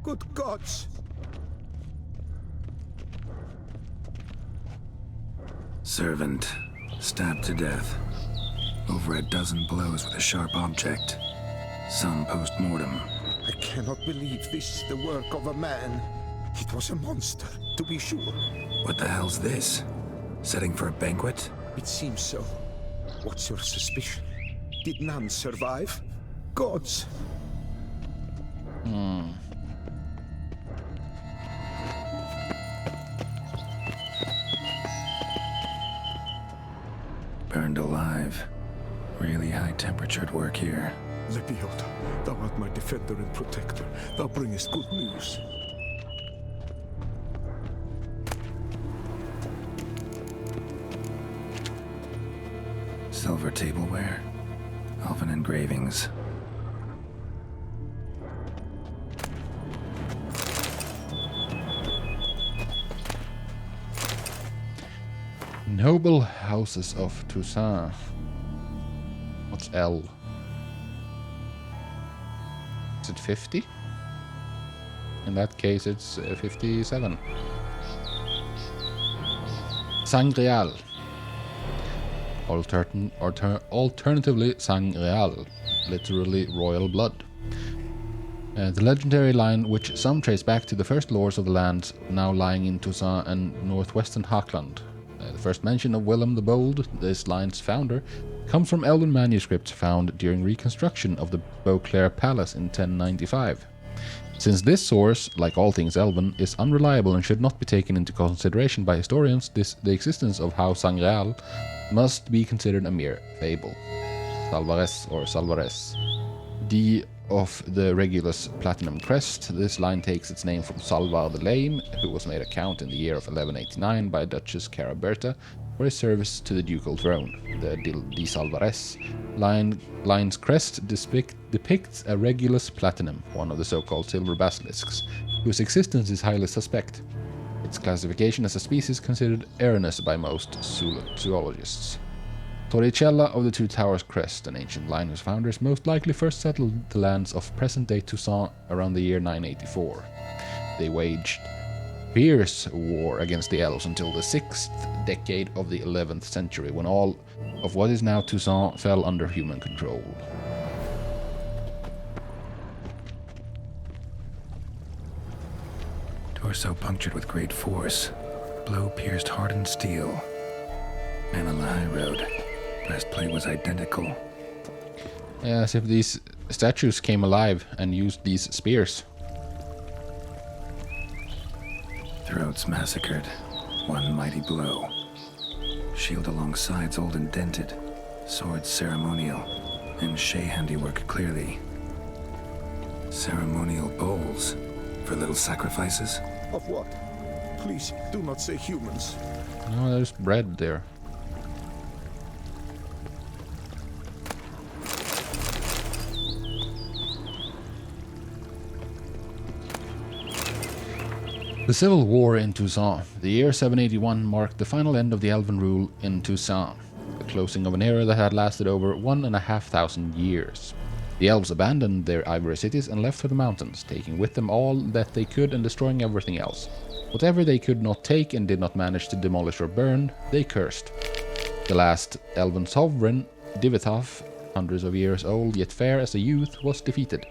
Good gods! Servant. Stabbed to death. Over a dozen blows with a sharp object. Some post-mortem. I cannot believe this is the work of a man. It was a monster, to be sure. What the hell's this? Setting for a banquet? It seems so. What's your suspicion? Did none survive? Gods! Burned alive. Really high-temperatured work here. Lepiota, thou art my defender and protector. Thou bringest good news. Silver tableware. Elven engravings. Noble houses of Toussaint. What's L? Is it 50? In that case, it's 57. Sangreal. Alternatively, Sangreal, literally royal blood. The legendary line, which some trace back to the first lords of the lands now lying in Toussaint and northwestern Hakland. The first mention of Willem the Bold, this line's founder, comes from elven manuscripts found during reconstruction of the Beauclair Palace in 1095. Since this source, like all things elven, is unreliable and should not be taken into consideration by historians, the existence of House Sangreal must be considered a mere fable. Salvares or Salvares. D of the Regulus Platinum Crest, this line takes its name from Salvar the Lame, who was made a count in the year of 1189 by Duchess Caraberta for his service to the ducal throne. The Di Salvares line's crest depicts a Regulus Platinum, one of the so-called silver basilisks, whose existence is highly suspect. Its classification as a species considered erroneous by most zoologists. Torricella of the Two Towers crest, an ancient line whose founders most likely first settled the lands of present-day Toussaint around the year 984. They waged fierce war against the elves until the 6th decade of the 11th century, when all of what is now Toussaint fell under human control. Torso punctured with great force. Blow pierced hardened steel. Man on the high road. Breastplate was identical. As if these statues came alive and used these spears. Throats massacred. One mighty blow. Shield along sides old and dented. Swords ceremonial. And Shea handiwork clearly. Ceremonial bowls. For little sacrifices? Of what? Please, do not say humans. No, there's bread there. The Civil War in Toussaint. The year 781 marked the final end of the elven rule in Toussaint, the closing of an era that had lasted over 1,500 years. The elves abandoned their ivory cities and left for the mountains, taking with them all that they could and destroying everything else. Whatever they could not take and did not manage to demolish or burn, they cursed. The last elven sovereign, Divitaf, hundreds of years old yet fair as a youth, was defeated.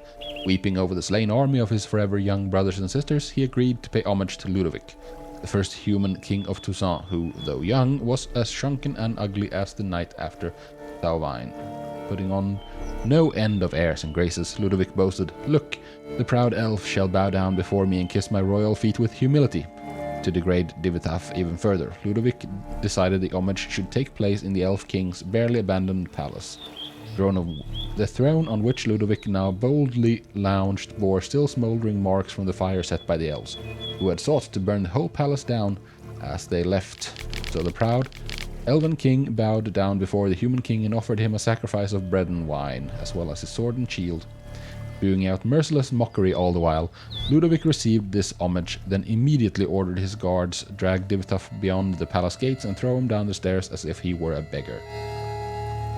Weeping over the slain army of his forever young brothers and sisters, he agreed to pay homage to Ludovic, the first human king of Toussaint, who, though young, was as shrunken and ugly as the night after Thauvine. Putting on no end of airs and graces, Ludovic boasted, "Look, the proud elf shall bow down before me and kiss my royal feet with humility." To degrade Divitaf even further, Ludovic decided the homage should take place in the elf king's barely abandoned palace. The throne on which Ludovic now boldly lounged bore still smouldering marks from the fire set by the elves, who had sought to burn the whole palace down as they left. So the proud elven king bowed down before the human king and offered him a sacrifice of bread and wine, as well as his sword and shield. Spewing out merciless mockery all the while, Ludovic received this homage, then immediately ordered his guards drag Divitaf beyond the palace gates and throw him down the stairs as if he were a beggar.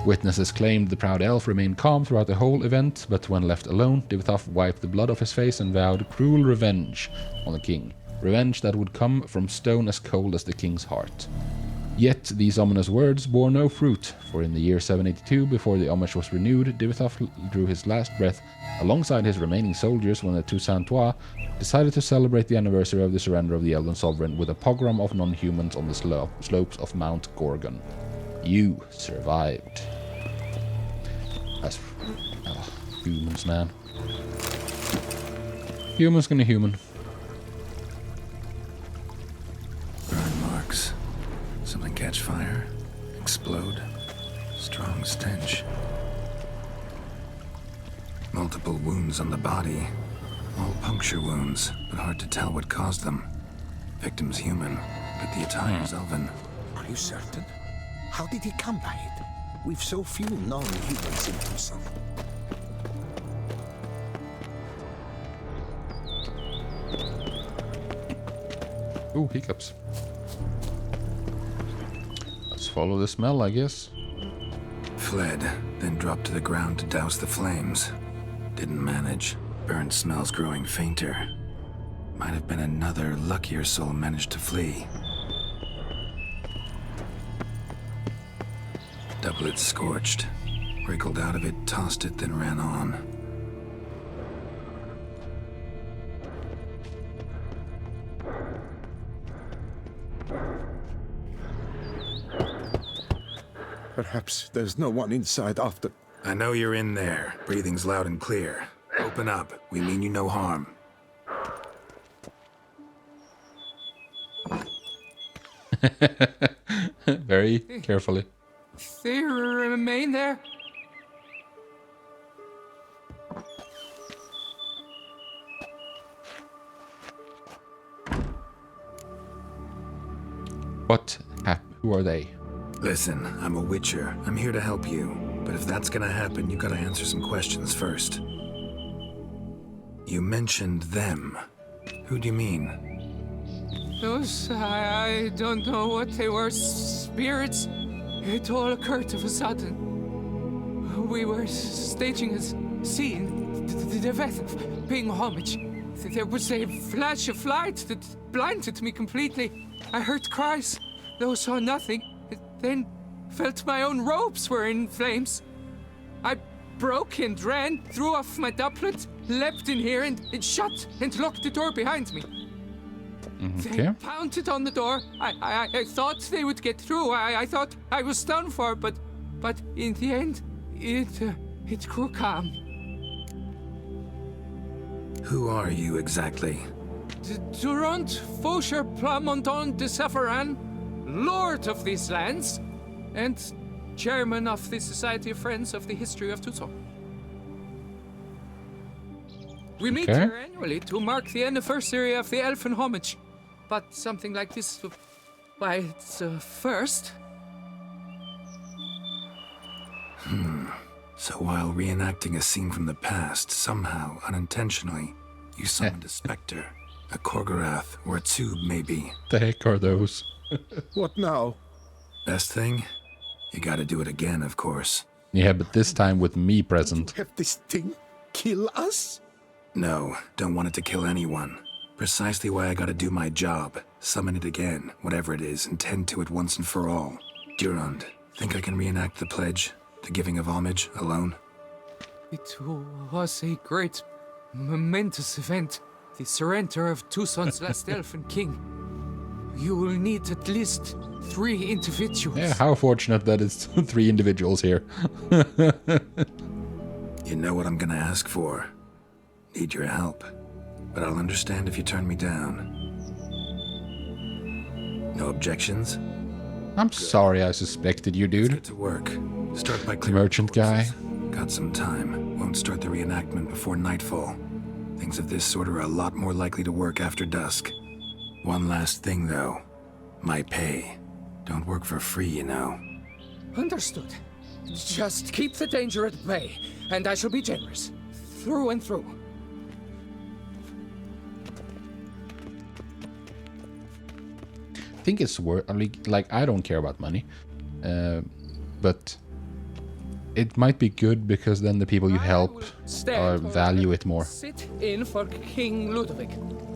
Witnesses claimed the proud elf remained calm throughout the whole event, but when left alone, Divitaf wiped the blood off his face and vowed cruel revenge on the king. Revenge that would come from stone as cold as the king's heart. Yet these ominous words bore no fruit, for in the year 782, before the homage was renewed, Divitaf drew his last breath alongside his remaining soldiers when the Toussaintois decided to celebrate the anniversary of the surrender of the elven sovereign with a pogrom of non-humans on the slopes of Mount Gorgon. You survived. As humans, man. Human's gonna human. Burn marks. Something catch fire. Explode. Strong stench. Multiple wounds on the body. All puncture wounds, but hard to tell what caused them. Victim's human, but the attire's elven. Are you certain? How did he come by it? We've so few non-humans in Tucson. Ooh, hiccups. Let's follow the smell, I guess. Fled, then dropped to the ground to douse the flames. Didn't manage. Burnt smells growing fainter. Might have been another luckier soul managed to flee. Doublet scorched. Wriggled out of it, tossed it, then ran on. Perhaps there's no one inside after... I know you're in there. Breathing's loud and clear. Open up. We mean you no harm. Very carefully. They remain there? Who are they? Listen, I'm a witcher. I'm here to help you. But if that's gonna happen, you gotta answer some questions first. You mentioned them. Who do you mean? Those, I don't know what they were. Spirits. It all occurred of a sudden. We were staging a scene, the death of being homage. There was a flash of light that blinded me completely. I heard cries, though saw nothing. Then felt my own robes were in flames. I broke and ran, threw off my doublet, leapt in here and shut and locked the door behind me. Okay. They pounded on the door. I thought they would get through. I thought I was done for, but in the end, it grew calm. Who are you exactly? Durant Faucher Plamondon de Safaran, Lord of these lands, and Chairman of the Society of Friends of the History of Tucson. We meet here annually to mark the anniversary of the elven homage. But something like this, why, it's a first. So while reenacting a scene from the past, somehow, unintentionally, you summoned a specter, a Korgorath, or a tube, maybe. The heck are those? What now? Best thing? You gotta do it again, of course. Yeah, but this time with me present. Have this thing kill us? No, don't want it to kill anyone. Precisely why I gotta do my job. Summon it again, whatever it is, and tend to it once and for all. Durand, think I can reenact the pledge, the giving of homage, alone? It was a great, momentous event. The surrender of Tucson's last elven king. You will need at least 3 individuals. Yeah, how fortunate that it's 3 individuals here. You know what I'm gonna ask for. Need your help. But I'll understand if you turn me down. No objections? I'm sorry I suspected you, dude. Get to work. Start by clearing Merchant guy. Got some time. Won't start the reenactment before nightfall. Things of this sort are a lot more likely to work after dusk. One last thing, though. My pay. Don't work for free, you know. Understood. Just keep the danger at bay, and I shall be generous. Through and through. I think it's worth, like, I don't care about money, but it might be good because then the people you help value it more. Sit in for King Ludovic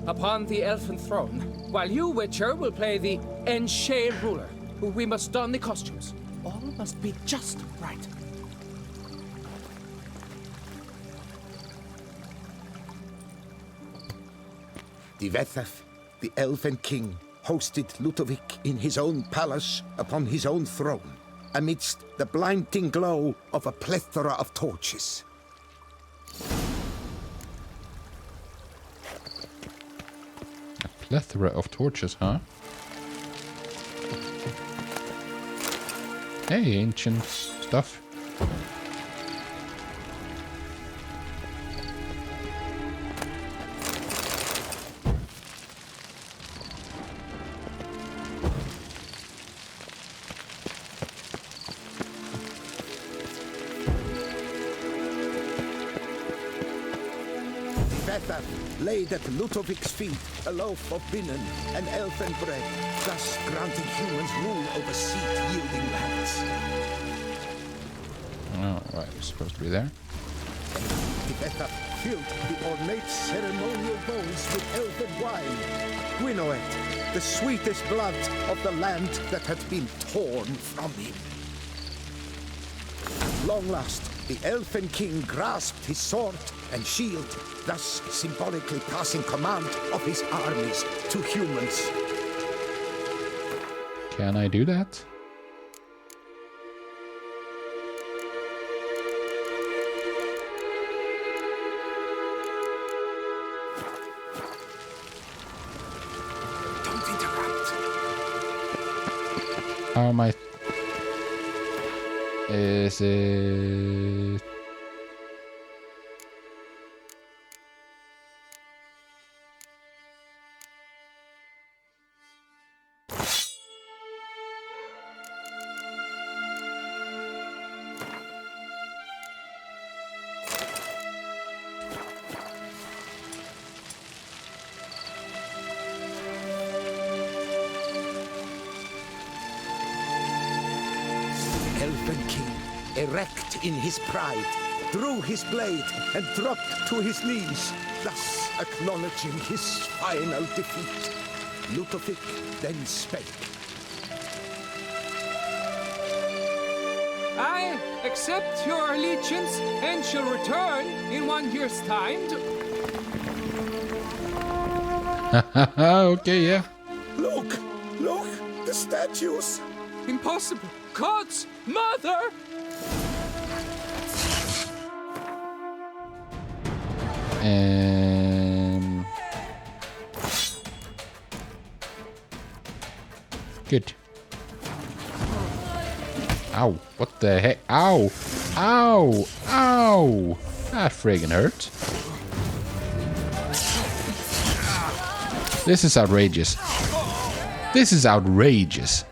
upon the elfin throne, while you, Witcher, will play the Enshale ruler. We must don the costumes. All must be just right. Divethef, the elven king, hosted Ludovic in his own palace upon his own throne, amidst the blinding glow of a plethora of torches. Plethora of torches, huh? Hey, ancient stuff. Vetha laid at Ludovic's feet a loaf of binnen and elven bread, thus granting humans rule over seed-yielding lands. Oh, right, we're supposed to be there. Vetha filled the ornate ceremonial bowls with elven wine. Gwinoet, the sweetest blood of the land that had been torn from him. Long last, the elven king grasped his sword and shield, thus symbolically passing command of his armies to humans. Can I do that? Don't interrupt. How am I? Is it? Elven king, erect in his pride, drew his blade and dropped to his knees, thus acknowledging his final defeat. Ludovic then spake. I accept your allegiance and shall return in 1 year's time to... Okay, yeah. Look! Look! The statues! Impossible! God's mother! Good. Ow. What the heck? Ow. Ow. Ow. That friggin' hurt. This is outrageous. This is outrageous.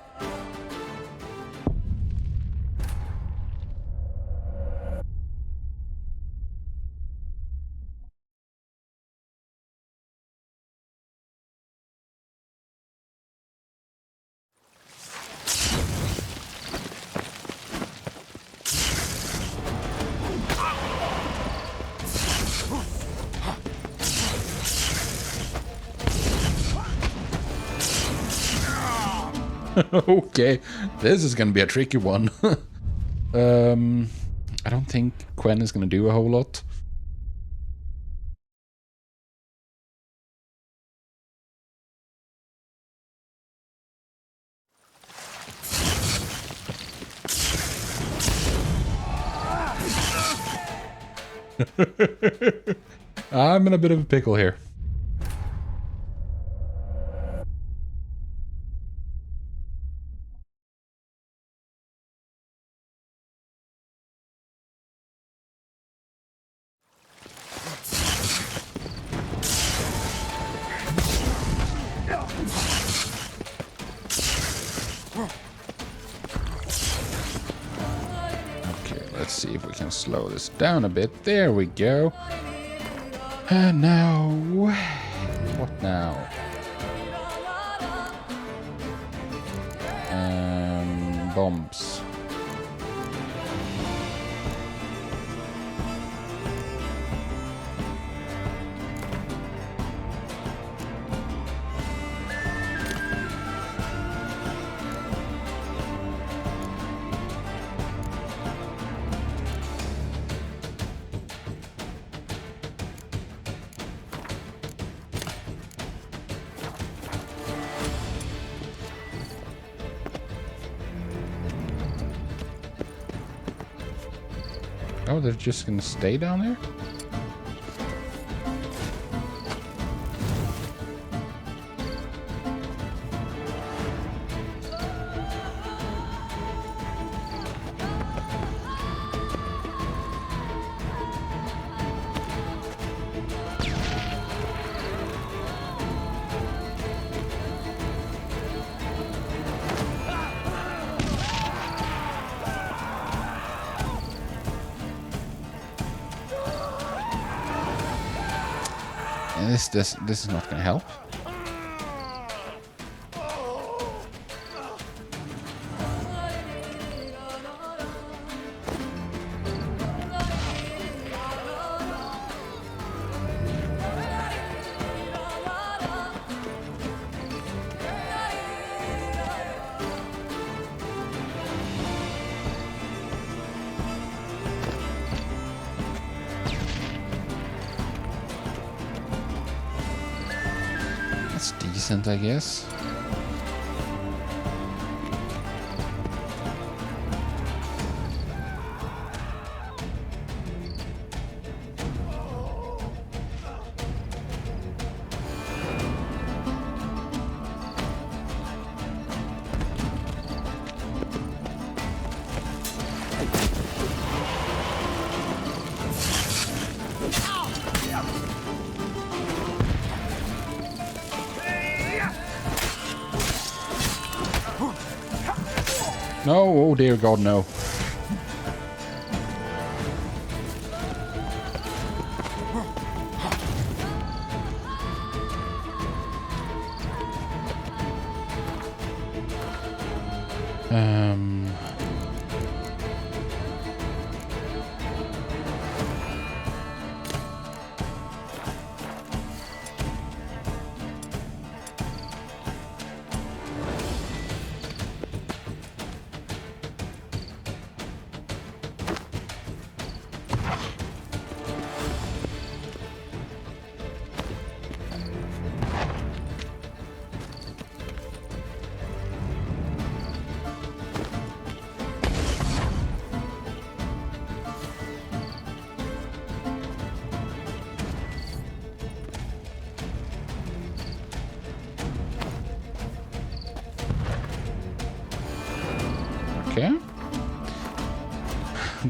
Okay, this is gonna be a tricky one. I don't think Quen is gonna do a whole lot. I'm in a bit of a pickle here. Let's see if we can slow this down a bit. There we go. And now... what now? Bombs. Oh, they're just gonna stay down there? This is not gonna help. That's decent, I guess. No, oh dear God, no. Okay. I'm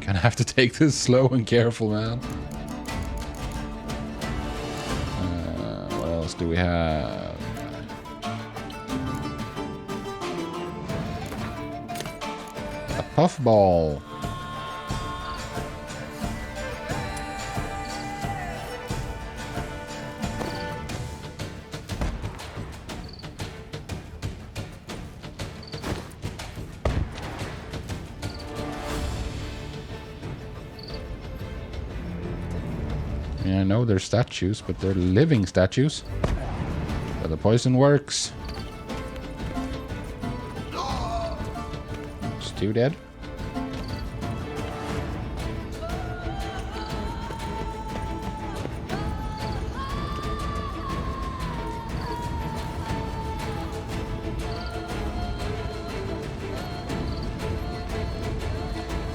gonna have to take this slow and careful, man. What else do we have? A puffball. Yeah, I know they're statues, but they're living statues. So the poison works. Stu dead.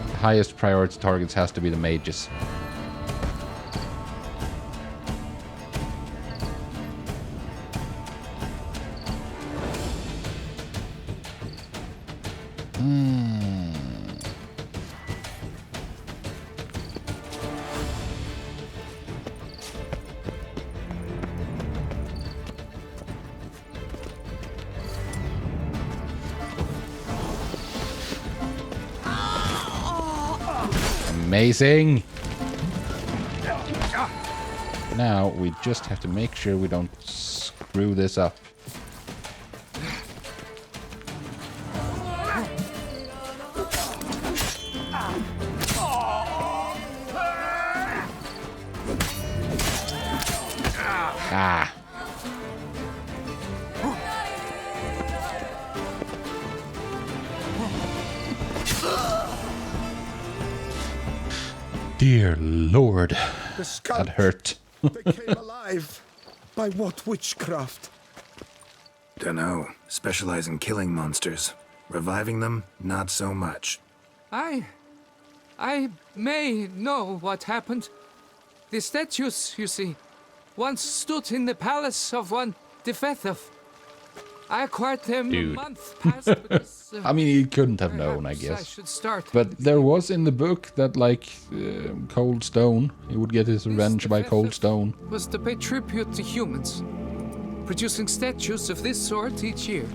The highest priority targets has to be the mages. Amazing! Now we just have to make sure we don't screw this up. Ah. Dear Lord, that hurt. They came alive. By what witchcraft? Dunno. Specialize in killing monsters. Reviving them, not so much. I may know what happened. The statues, you see, once stood in the palace of one Defethov. I acquired them a month past because, I mean, he couldn't have known, I guess. I should start. But there was in the book that, like, Cold Stone, he would get his revenge by Cold Stone. Was to pay tribute to humans, producing statues of this sort each year.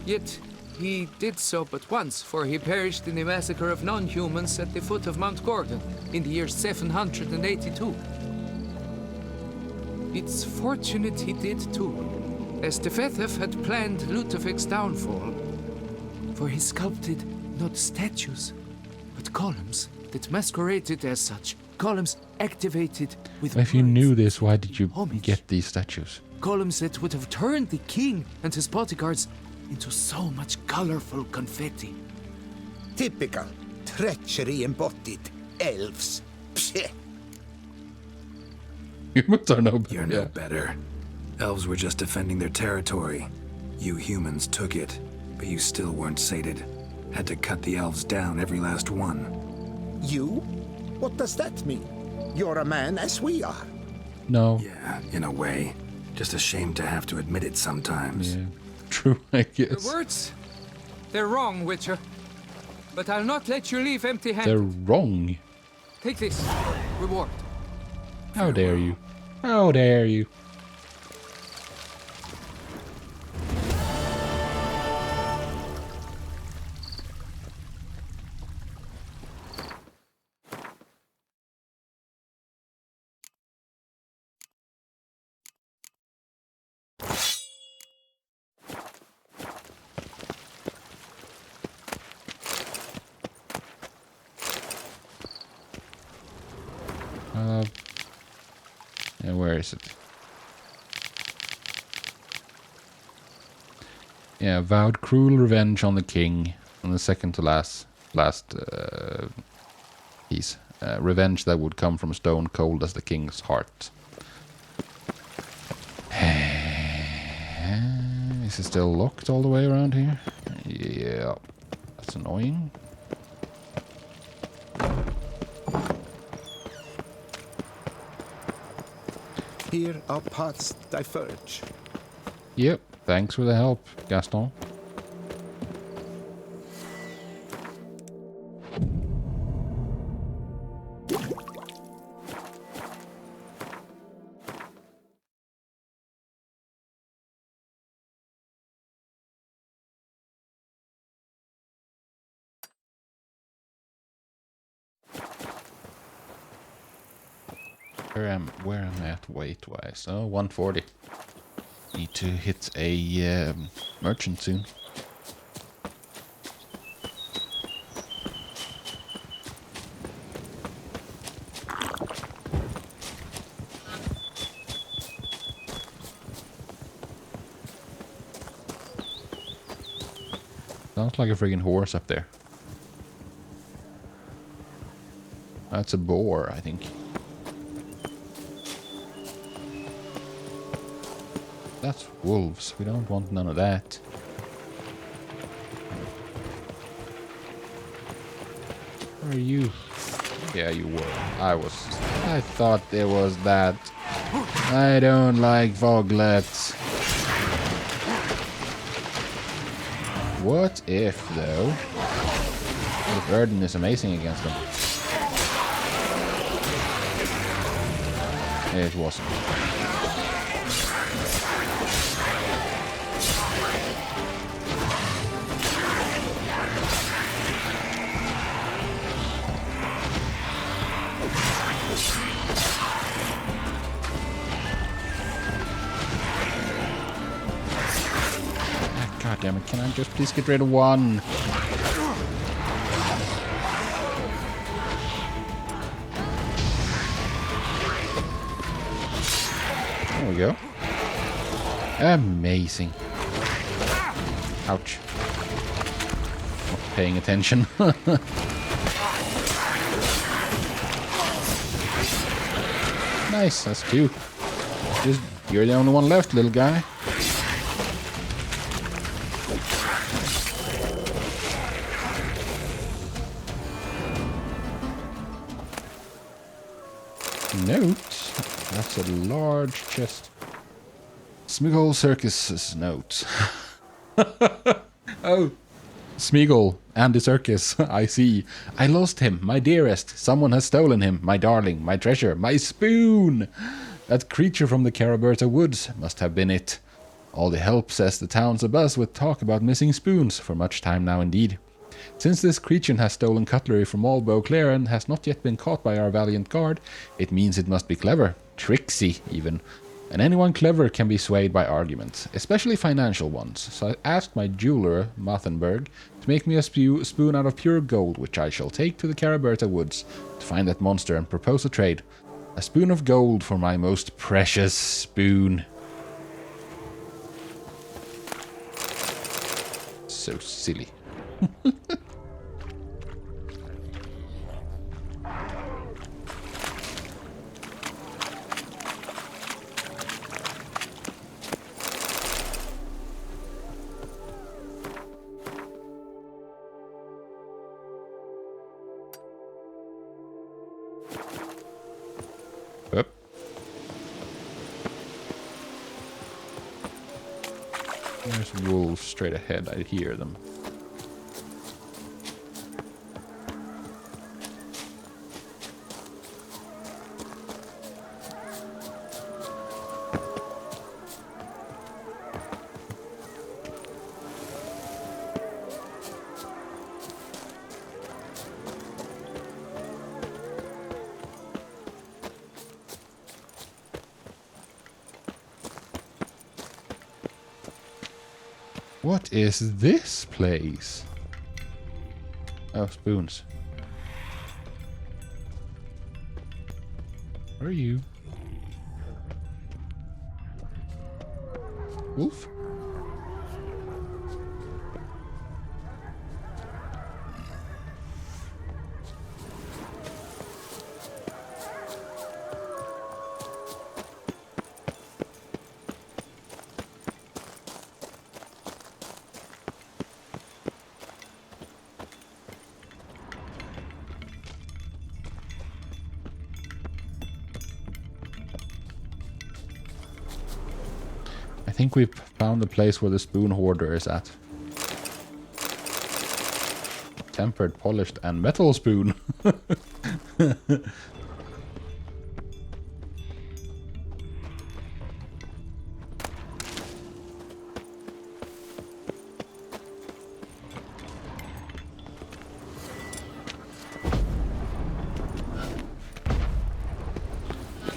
Yet he did so but once, for he perished in the massacre of non-humans at the foot of Mount Gorgon in the year 782. It's fortunate he did too, as the Fethef had planned Ludovic's downfall. For he sculpted not statues, but columns that masqueraded as such. Columns activated with If you words knew this, why did you homage. get these statues? Columns that would have turned the king and his bodyguards into so much colorful confetti. Typical. Treachery embodied. Elves. Psheh. Humans are no better. You're no better. Elves were just defending their territory. You humans took it, but you still weren't sated. Had to cut the elves down, every last one. You? What does that mean? You're a man as we are. No. Yeah, in a way. Just ashamed to have to admit it sometimes. Yeah. True, I The guess. words, they're wrong, Witcher. But I'll not let you leave empty-handed. They're wrong. Take this reward. How dare you? How dare you? Yeah, where is it? Yeah, vowed cruel revenge on the king. On the second to last piece. Revenge that would come from stone cold as the king's heart. Is it still locked all the way around here? Yeah, that's annoying. Here our paths diverge. Yep, thanks for the help, Gaston. Where am I at weight-wise? Oh, 140. Need to hit a merchant soon. Sounds like a friggin' horse up there. That's a boar, I think. That's wolves. We don't want none of that. Where are you? Yeah, you were. I thought there was that. I don't like foglets. What if, though? What if Erden is amazing against them? It wasn't. God damn it, can I just please get rid of one? There we go. Amazing. Ouch. Not paying attention. Nice, that's two. You're the only one left, little guy. Note. That's a large chest. Smeagol Circus's note. Oh. Smeagol and the circus, I see. I lost him, my dearest. Someone has stolen him, my darling, my treasure, my spoon. That creature from the Caraberta woods must have been it. All the help says the town's abuzz with talk about missing spoons, for much time now indeed. Since this creature has stolen cutlery from all Beauclair and has not yet been caught by our valiant guard, it means it must be clever, tricksy even. And anyone clever can be swayed by arguments, especially financial ones. So I asked my jeweler, Mathenberg, to make me a spoon out of pure gold, which I shall take to the Caraberta woods to find that monster and propose a trade. A spoon of gold for my most precious spoon. So silly. Up. There's wolves straight ahead. I hear them. What is this place? Oh, spoons. Where are you? Wolf? I think we've found the place where the spoon hoarder is at. Tempered, polished, and metal spoon.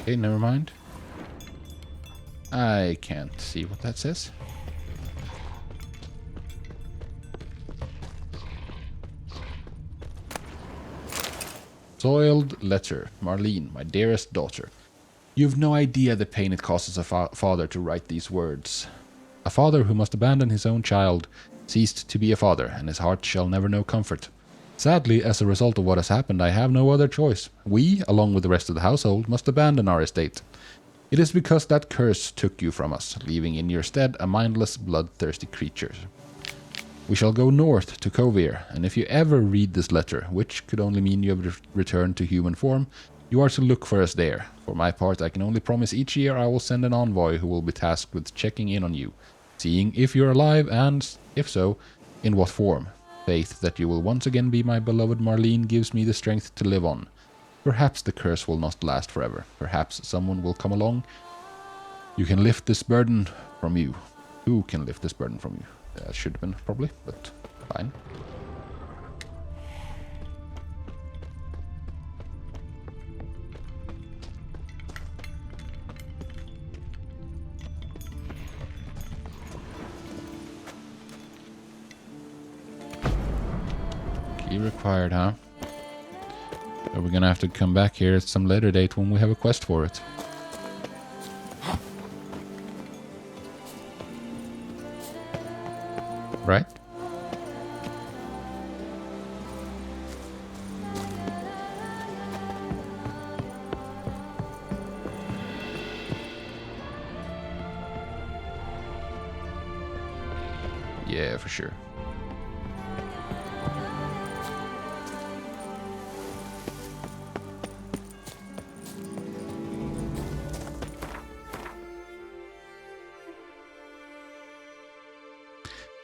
Okay, never mind. I can't see what that says. Soiled letter. Marlene, my dearest daughter. You've no idea the pain it causes a father to write these words. A father who must abandon his own child ceased to be a father, and his heart shall never know comfort. Sadly, as a result of what has happened, I have no other choice. We, along with the rest of the household, must abandon our estate. It is because that curse took you from us, leaving in your stead a mindless, bloodthirsty creature. We shall go north to Kovir, and if you ever read this letter, which could only mean you have returned to human form, you are to look for us there. For my part, I can only promise each year I will send an envoy who will be tasked with checking in on you, seeing if you're alive and, if so, in what form. Faith that you will once again be my beloved Marlene gives me the strength to live on. Perhaps the curse will not last forever. Perhaps someone will come along. You can lift this burden from you. Who can lift this burden from you? That should have been, probably, but fine. Key required, huh? Are we gonna have to come back here at some later date when we have a quest for it? Right? Yeah, for sure.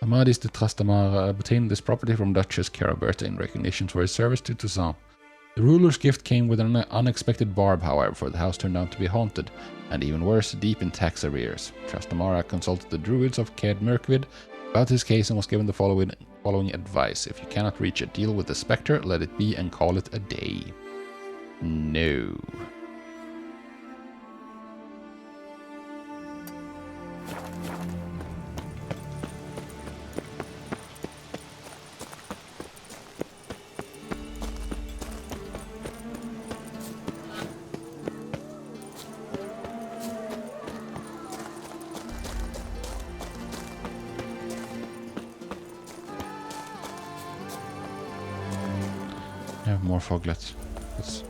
Amadis de Trastamara obtained this property from Duchess Caraberta in recognition for his service to Toussaint. The ruler's gift came with an unexpected barb, however, for the house turned out to be haunted, and even worse, deep in tax arrears. Trastamara consulted the druids of Caed Mirkwood about his case and was given the following advice. If you cannot reach a deal with the spectre, let it be and call it a day. more foglets. Let's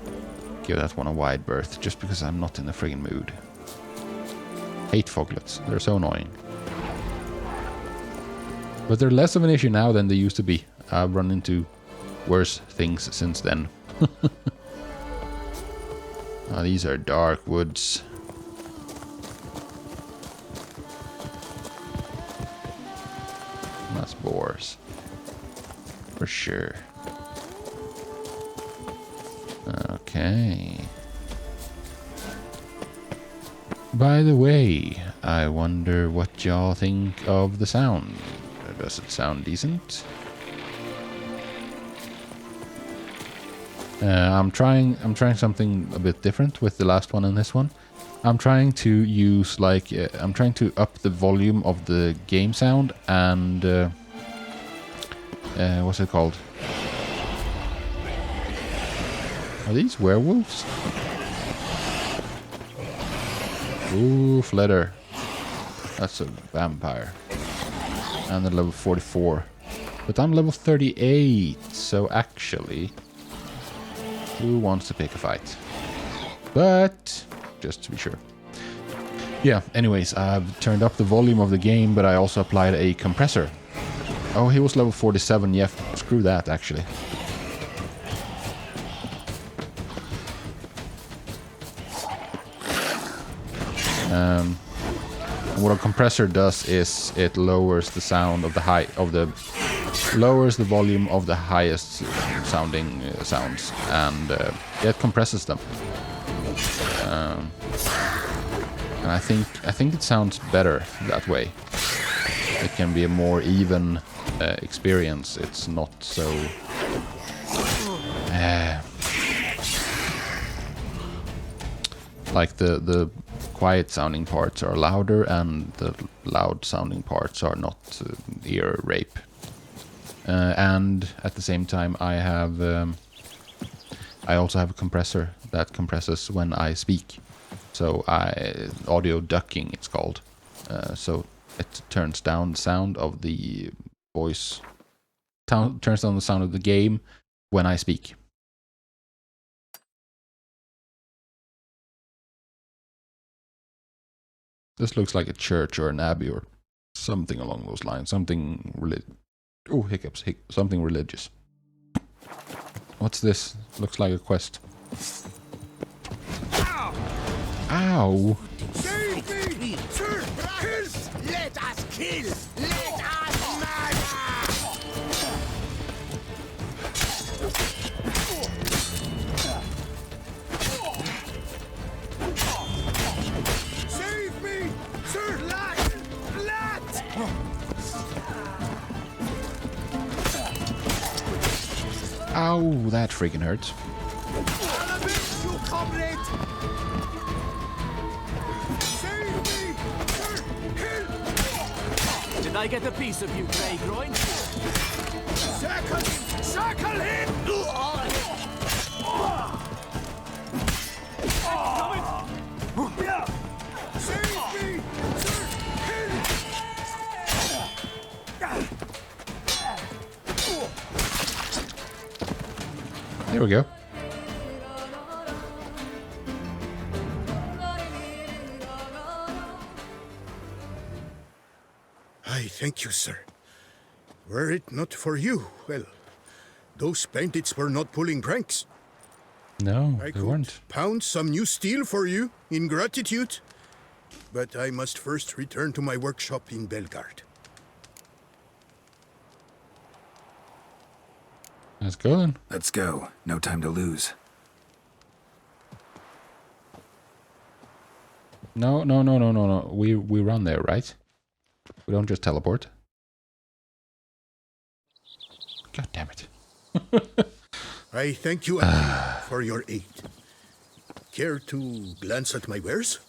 give that one a wide berth, just because I'm not in the friggin' mood. Hate foglets. They're so annoying. But they're less of an issue now than they used to be. I've run into worse things since then. These are dark woods. That's boars. For sure. Okay. By the way, I wonder what y'all think of the sound. Does it sound decent? I'm trying something a bit different with the last one and this one. I'm trying to use I'm trying to up the volume of the game sound and what's it called? Are these werewolves? Ooh, Fledder. That's a vampire. And they're level 44. But I'm level 38, so actually, who wants to pick a fight? But, just to be sure. Yeah, anyways, I've turned up the volume of the game, but I also applied a compressor. Oh, he was level 47, yeah, screw that, actually. What a compressor does is it lowers the sound of lowers the volume of the highest sounding sounds, and it compresses them. And I think it sounds better that way. It can be a more even experience. It's not so like the quiet sounding parts are louder and the loud sounding parts are not ear rape. And at the same time, I also have a compressor that compresses when I speak. So audio ducking, it's called. So it turns down the sound of the voice, turns down the sound of the game when I speak. This looks like a church or an abbey or something along those lines. Something hiccups. Something religious. What's this? Looks like a quest. Ow! Save me! Sir! Kill! Let us kill! Let us murder! Save me! Sir! Lat! Ow! That freaking hurts. Did I get a piece of you, Grey Groin? Circle him! Save me! There we go. I thank you, sir. Were it not for you, well, those bandits were not pulling pranks. No, I they could weren't. pound some new steel for you in gratitude, but I must first return to my workshop in Belgard. Let's go then. Let's go. No time to lose. No. We run there, right? We don't just teleport. God damn it. I thank you again for your aid. Care to glance at my wares?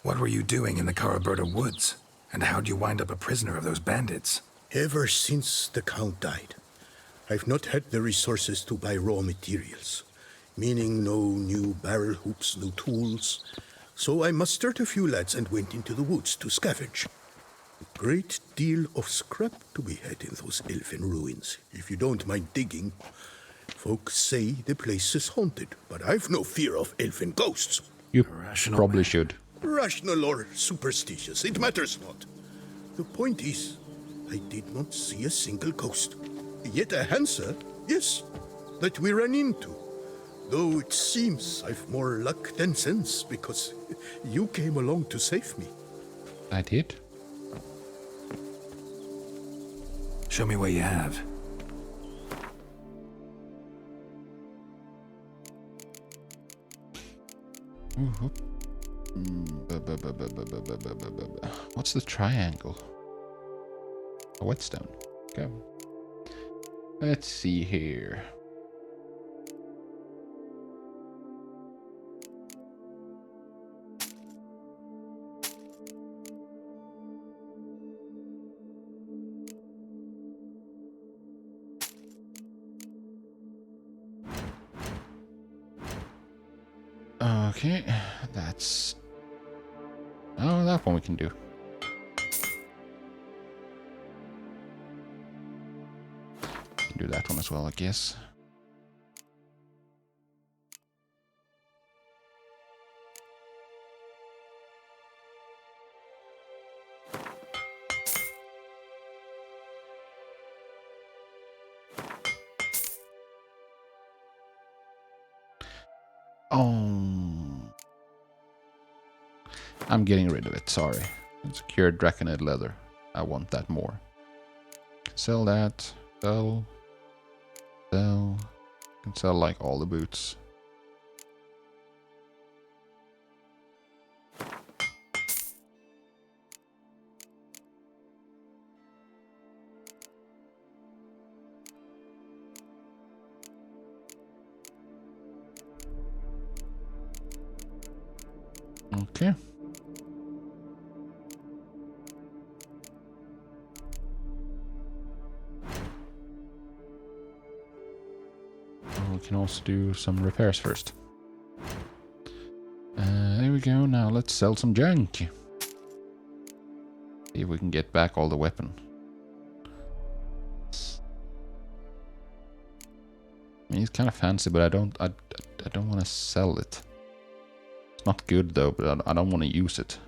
What were you doing in the Caraberta woods? And how'd you wind up a prisoner of those bandits? Ever since the Count died, I've not had the resources to buy raw materials, meaning no new barrel hoops, no tools. So I mustered a few lads and went into the woods to scavenge. A great deal of scrap to be had in those elven ruins, if you don't mind digging. Folks say the place is haunted, but I've no fear of elven ghosts. You probably should. Rational or superstitious, it matters not. The point is, I did not see a single ghost. Yet a Hansa, yes, that we ran into. Though it seems I've more luck than sense, because you came along to save me. I did. Show me what you have. What's the triangle? A whetstone. Okay. Let's see here. Okay, that's... Oh, that one we can do. Can do that one as well, I guess. I'm getting rid of it, sorry. It's cured draconid leather. I want that more. Sell that. Sell. Sell. Can sell like all the boots. Okay. We can also do some repairs first. There we go. Now let's sell some junk. See if we can get back all the weapon. I mean, it's kind of fancy, but I don't want to sell it. It's not good though, but I don't want to use it.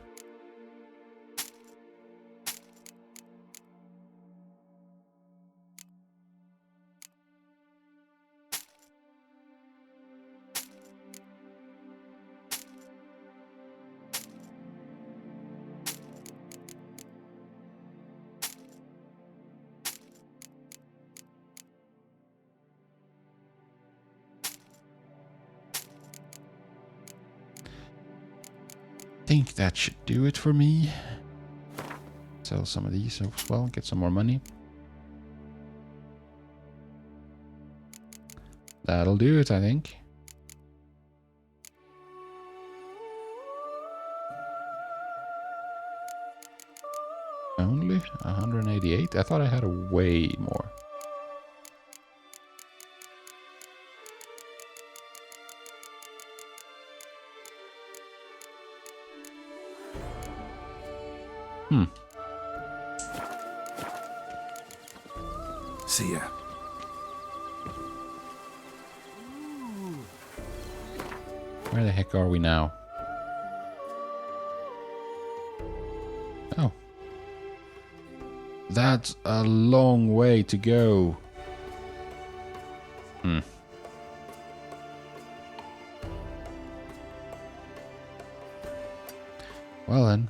I think that should do it for me. Sell some of these as well, get some more money. That'll do it, I think. Only 188? I thought I had a way more. See ya. Where the heck are we now? Oh. That's a long way to go. Well then.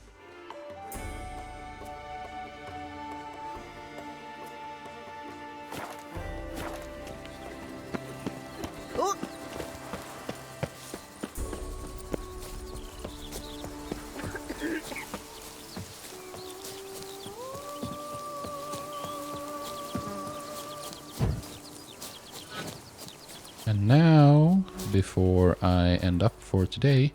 And now, before I end up for today,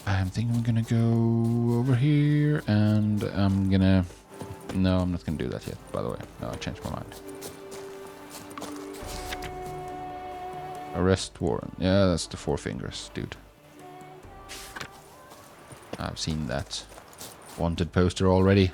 I'm thinking I'm gonna go over here and I'm gonna... No, I'm not gonna do that yet, by the way. No, I changed my mind. Arrest warrant. Yeah, that's the Four Fingers, dude. I've seen that wanted poster already.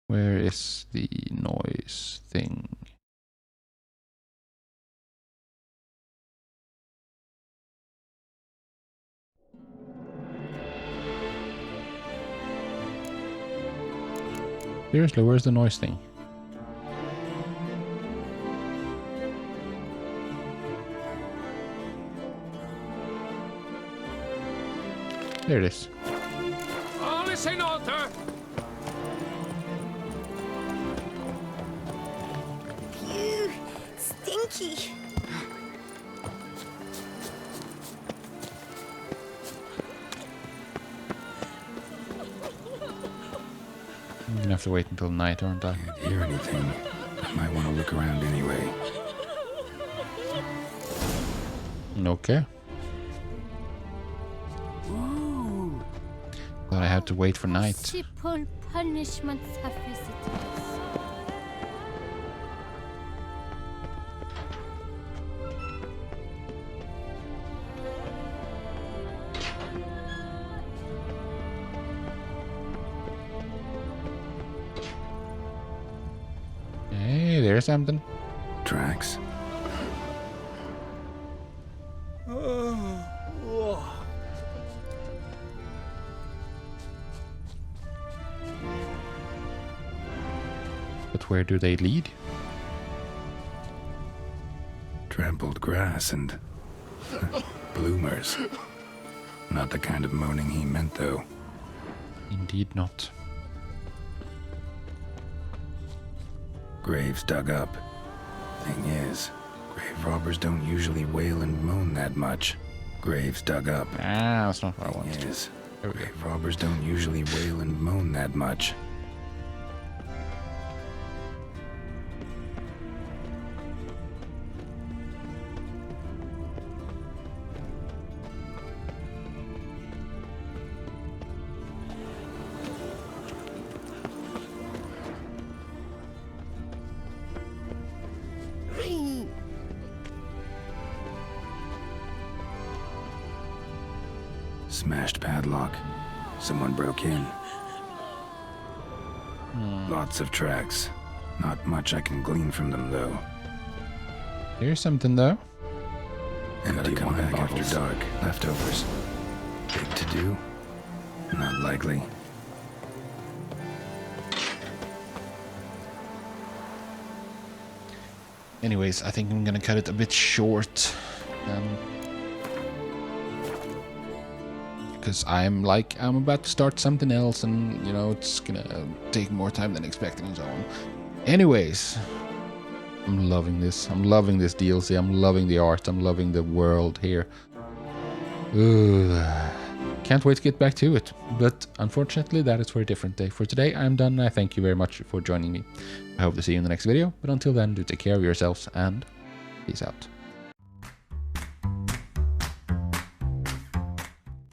Where is the noise thing? Seriously, where's the noise thing? There it is. Alles in order! Phew, stinky. I'm gonna have to wait until night, aren't I? Can't hear anything. I might want to look around anyway. Okay. Thought I had to wait for night. Simple punishment for visitors. Hey, there's something. Tracks? But where do they lead? Trampled grass and bloomers. Not the kind of moaning he meant, though. Indeed not. Graves dug up. Thing is, grave robbers don't usually wail and moan that much. Graves dug up. Ah, that's not what I wanted. Thing is, grave robbers don't usually wail and moan that much. Smashed padlock. Someone broke in. Lots of tracks. Not much I can glean from them, though. Here's something, though. Empty come back after dark. Leftovers. Big to do? Not likely. Anyways, I think I'm gonna cut it a bit short. Because I'm about to start something else, and you know it's gonna take more time than expected and so on. Anyways, I'm loving this. I'm loving this DLC. I'm loving the art. I'm loving the world here. Can't wait to get back to it. But unfortunately, that is for a different day. For today, I'm done. I thank you very much for joining me. I hope to see you in the next video. But until then, do take care of yourselves and peace out.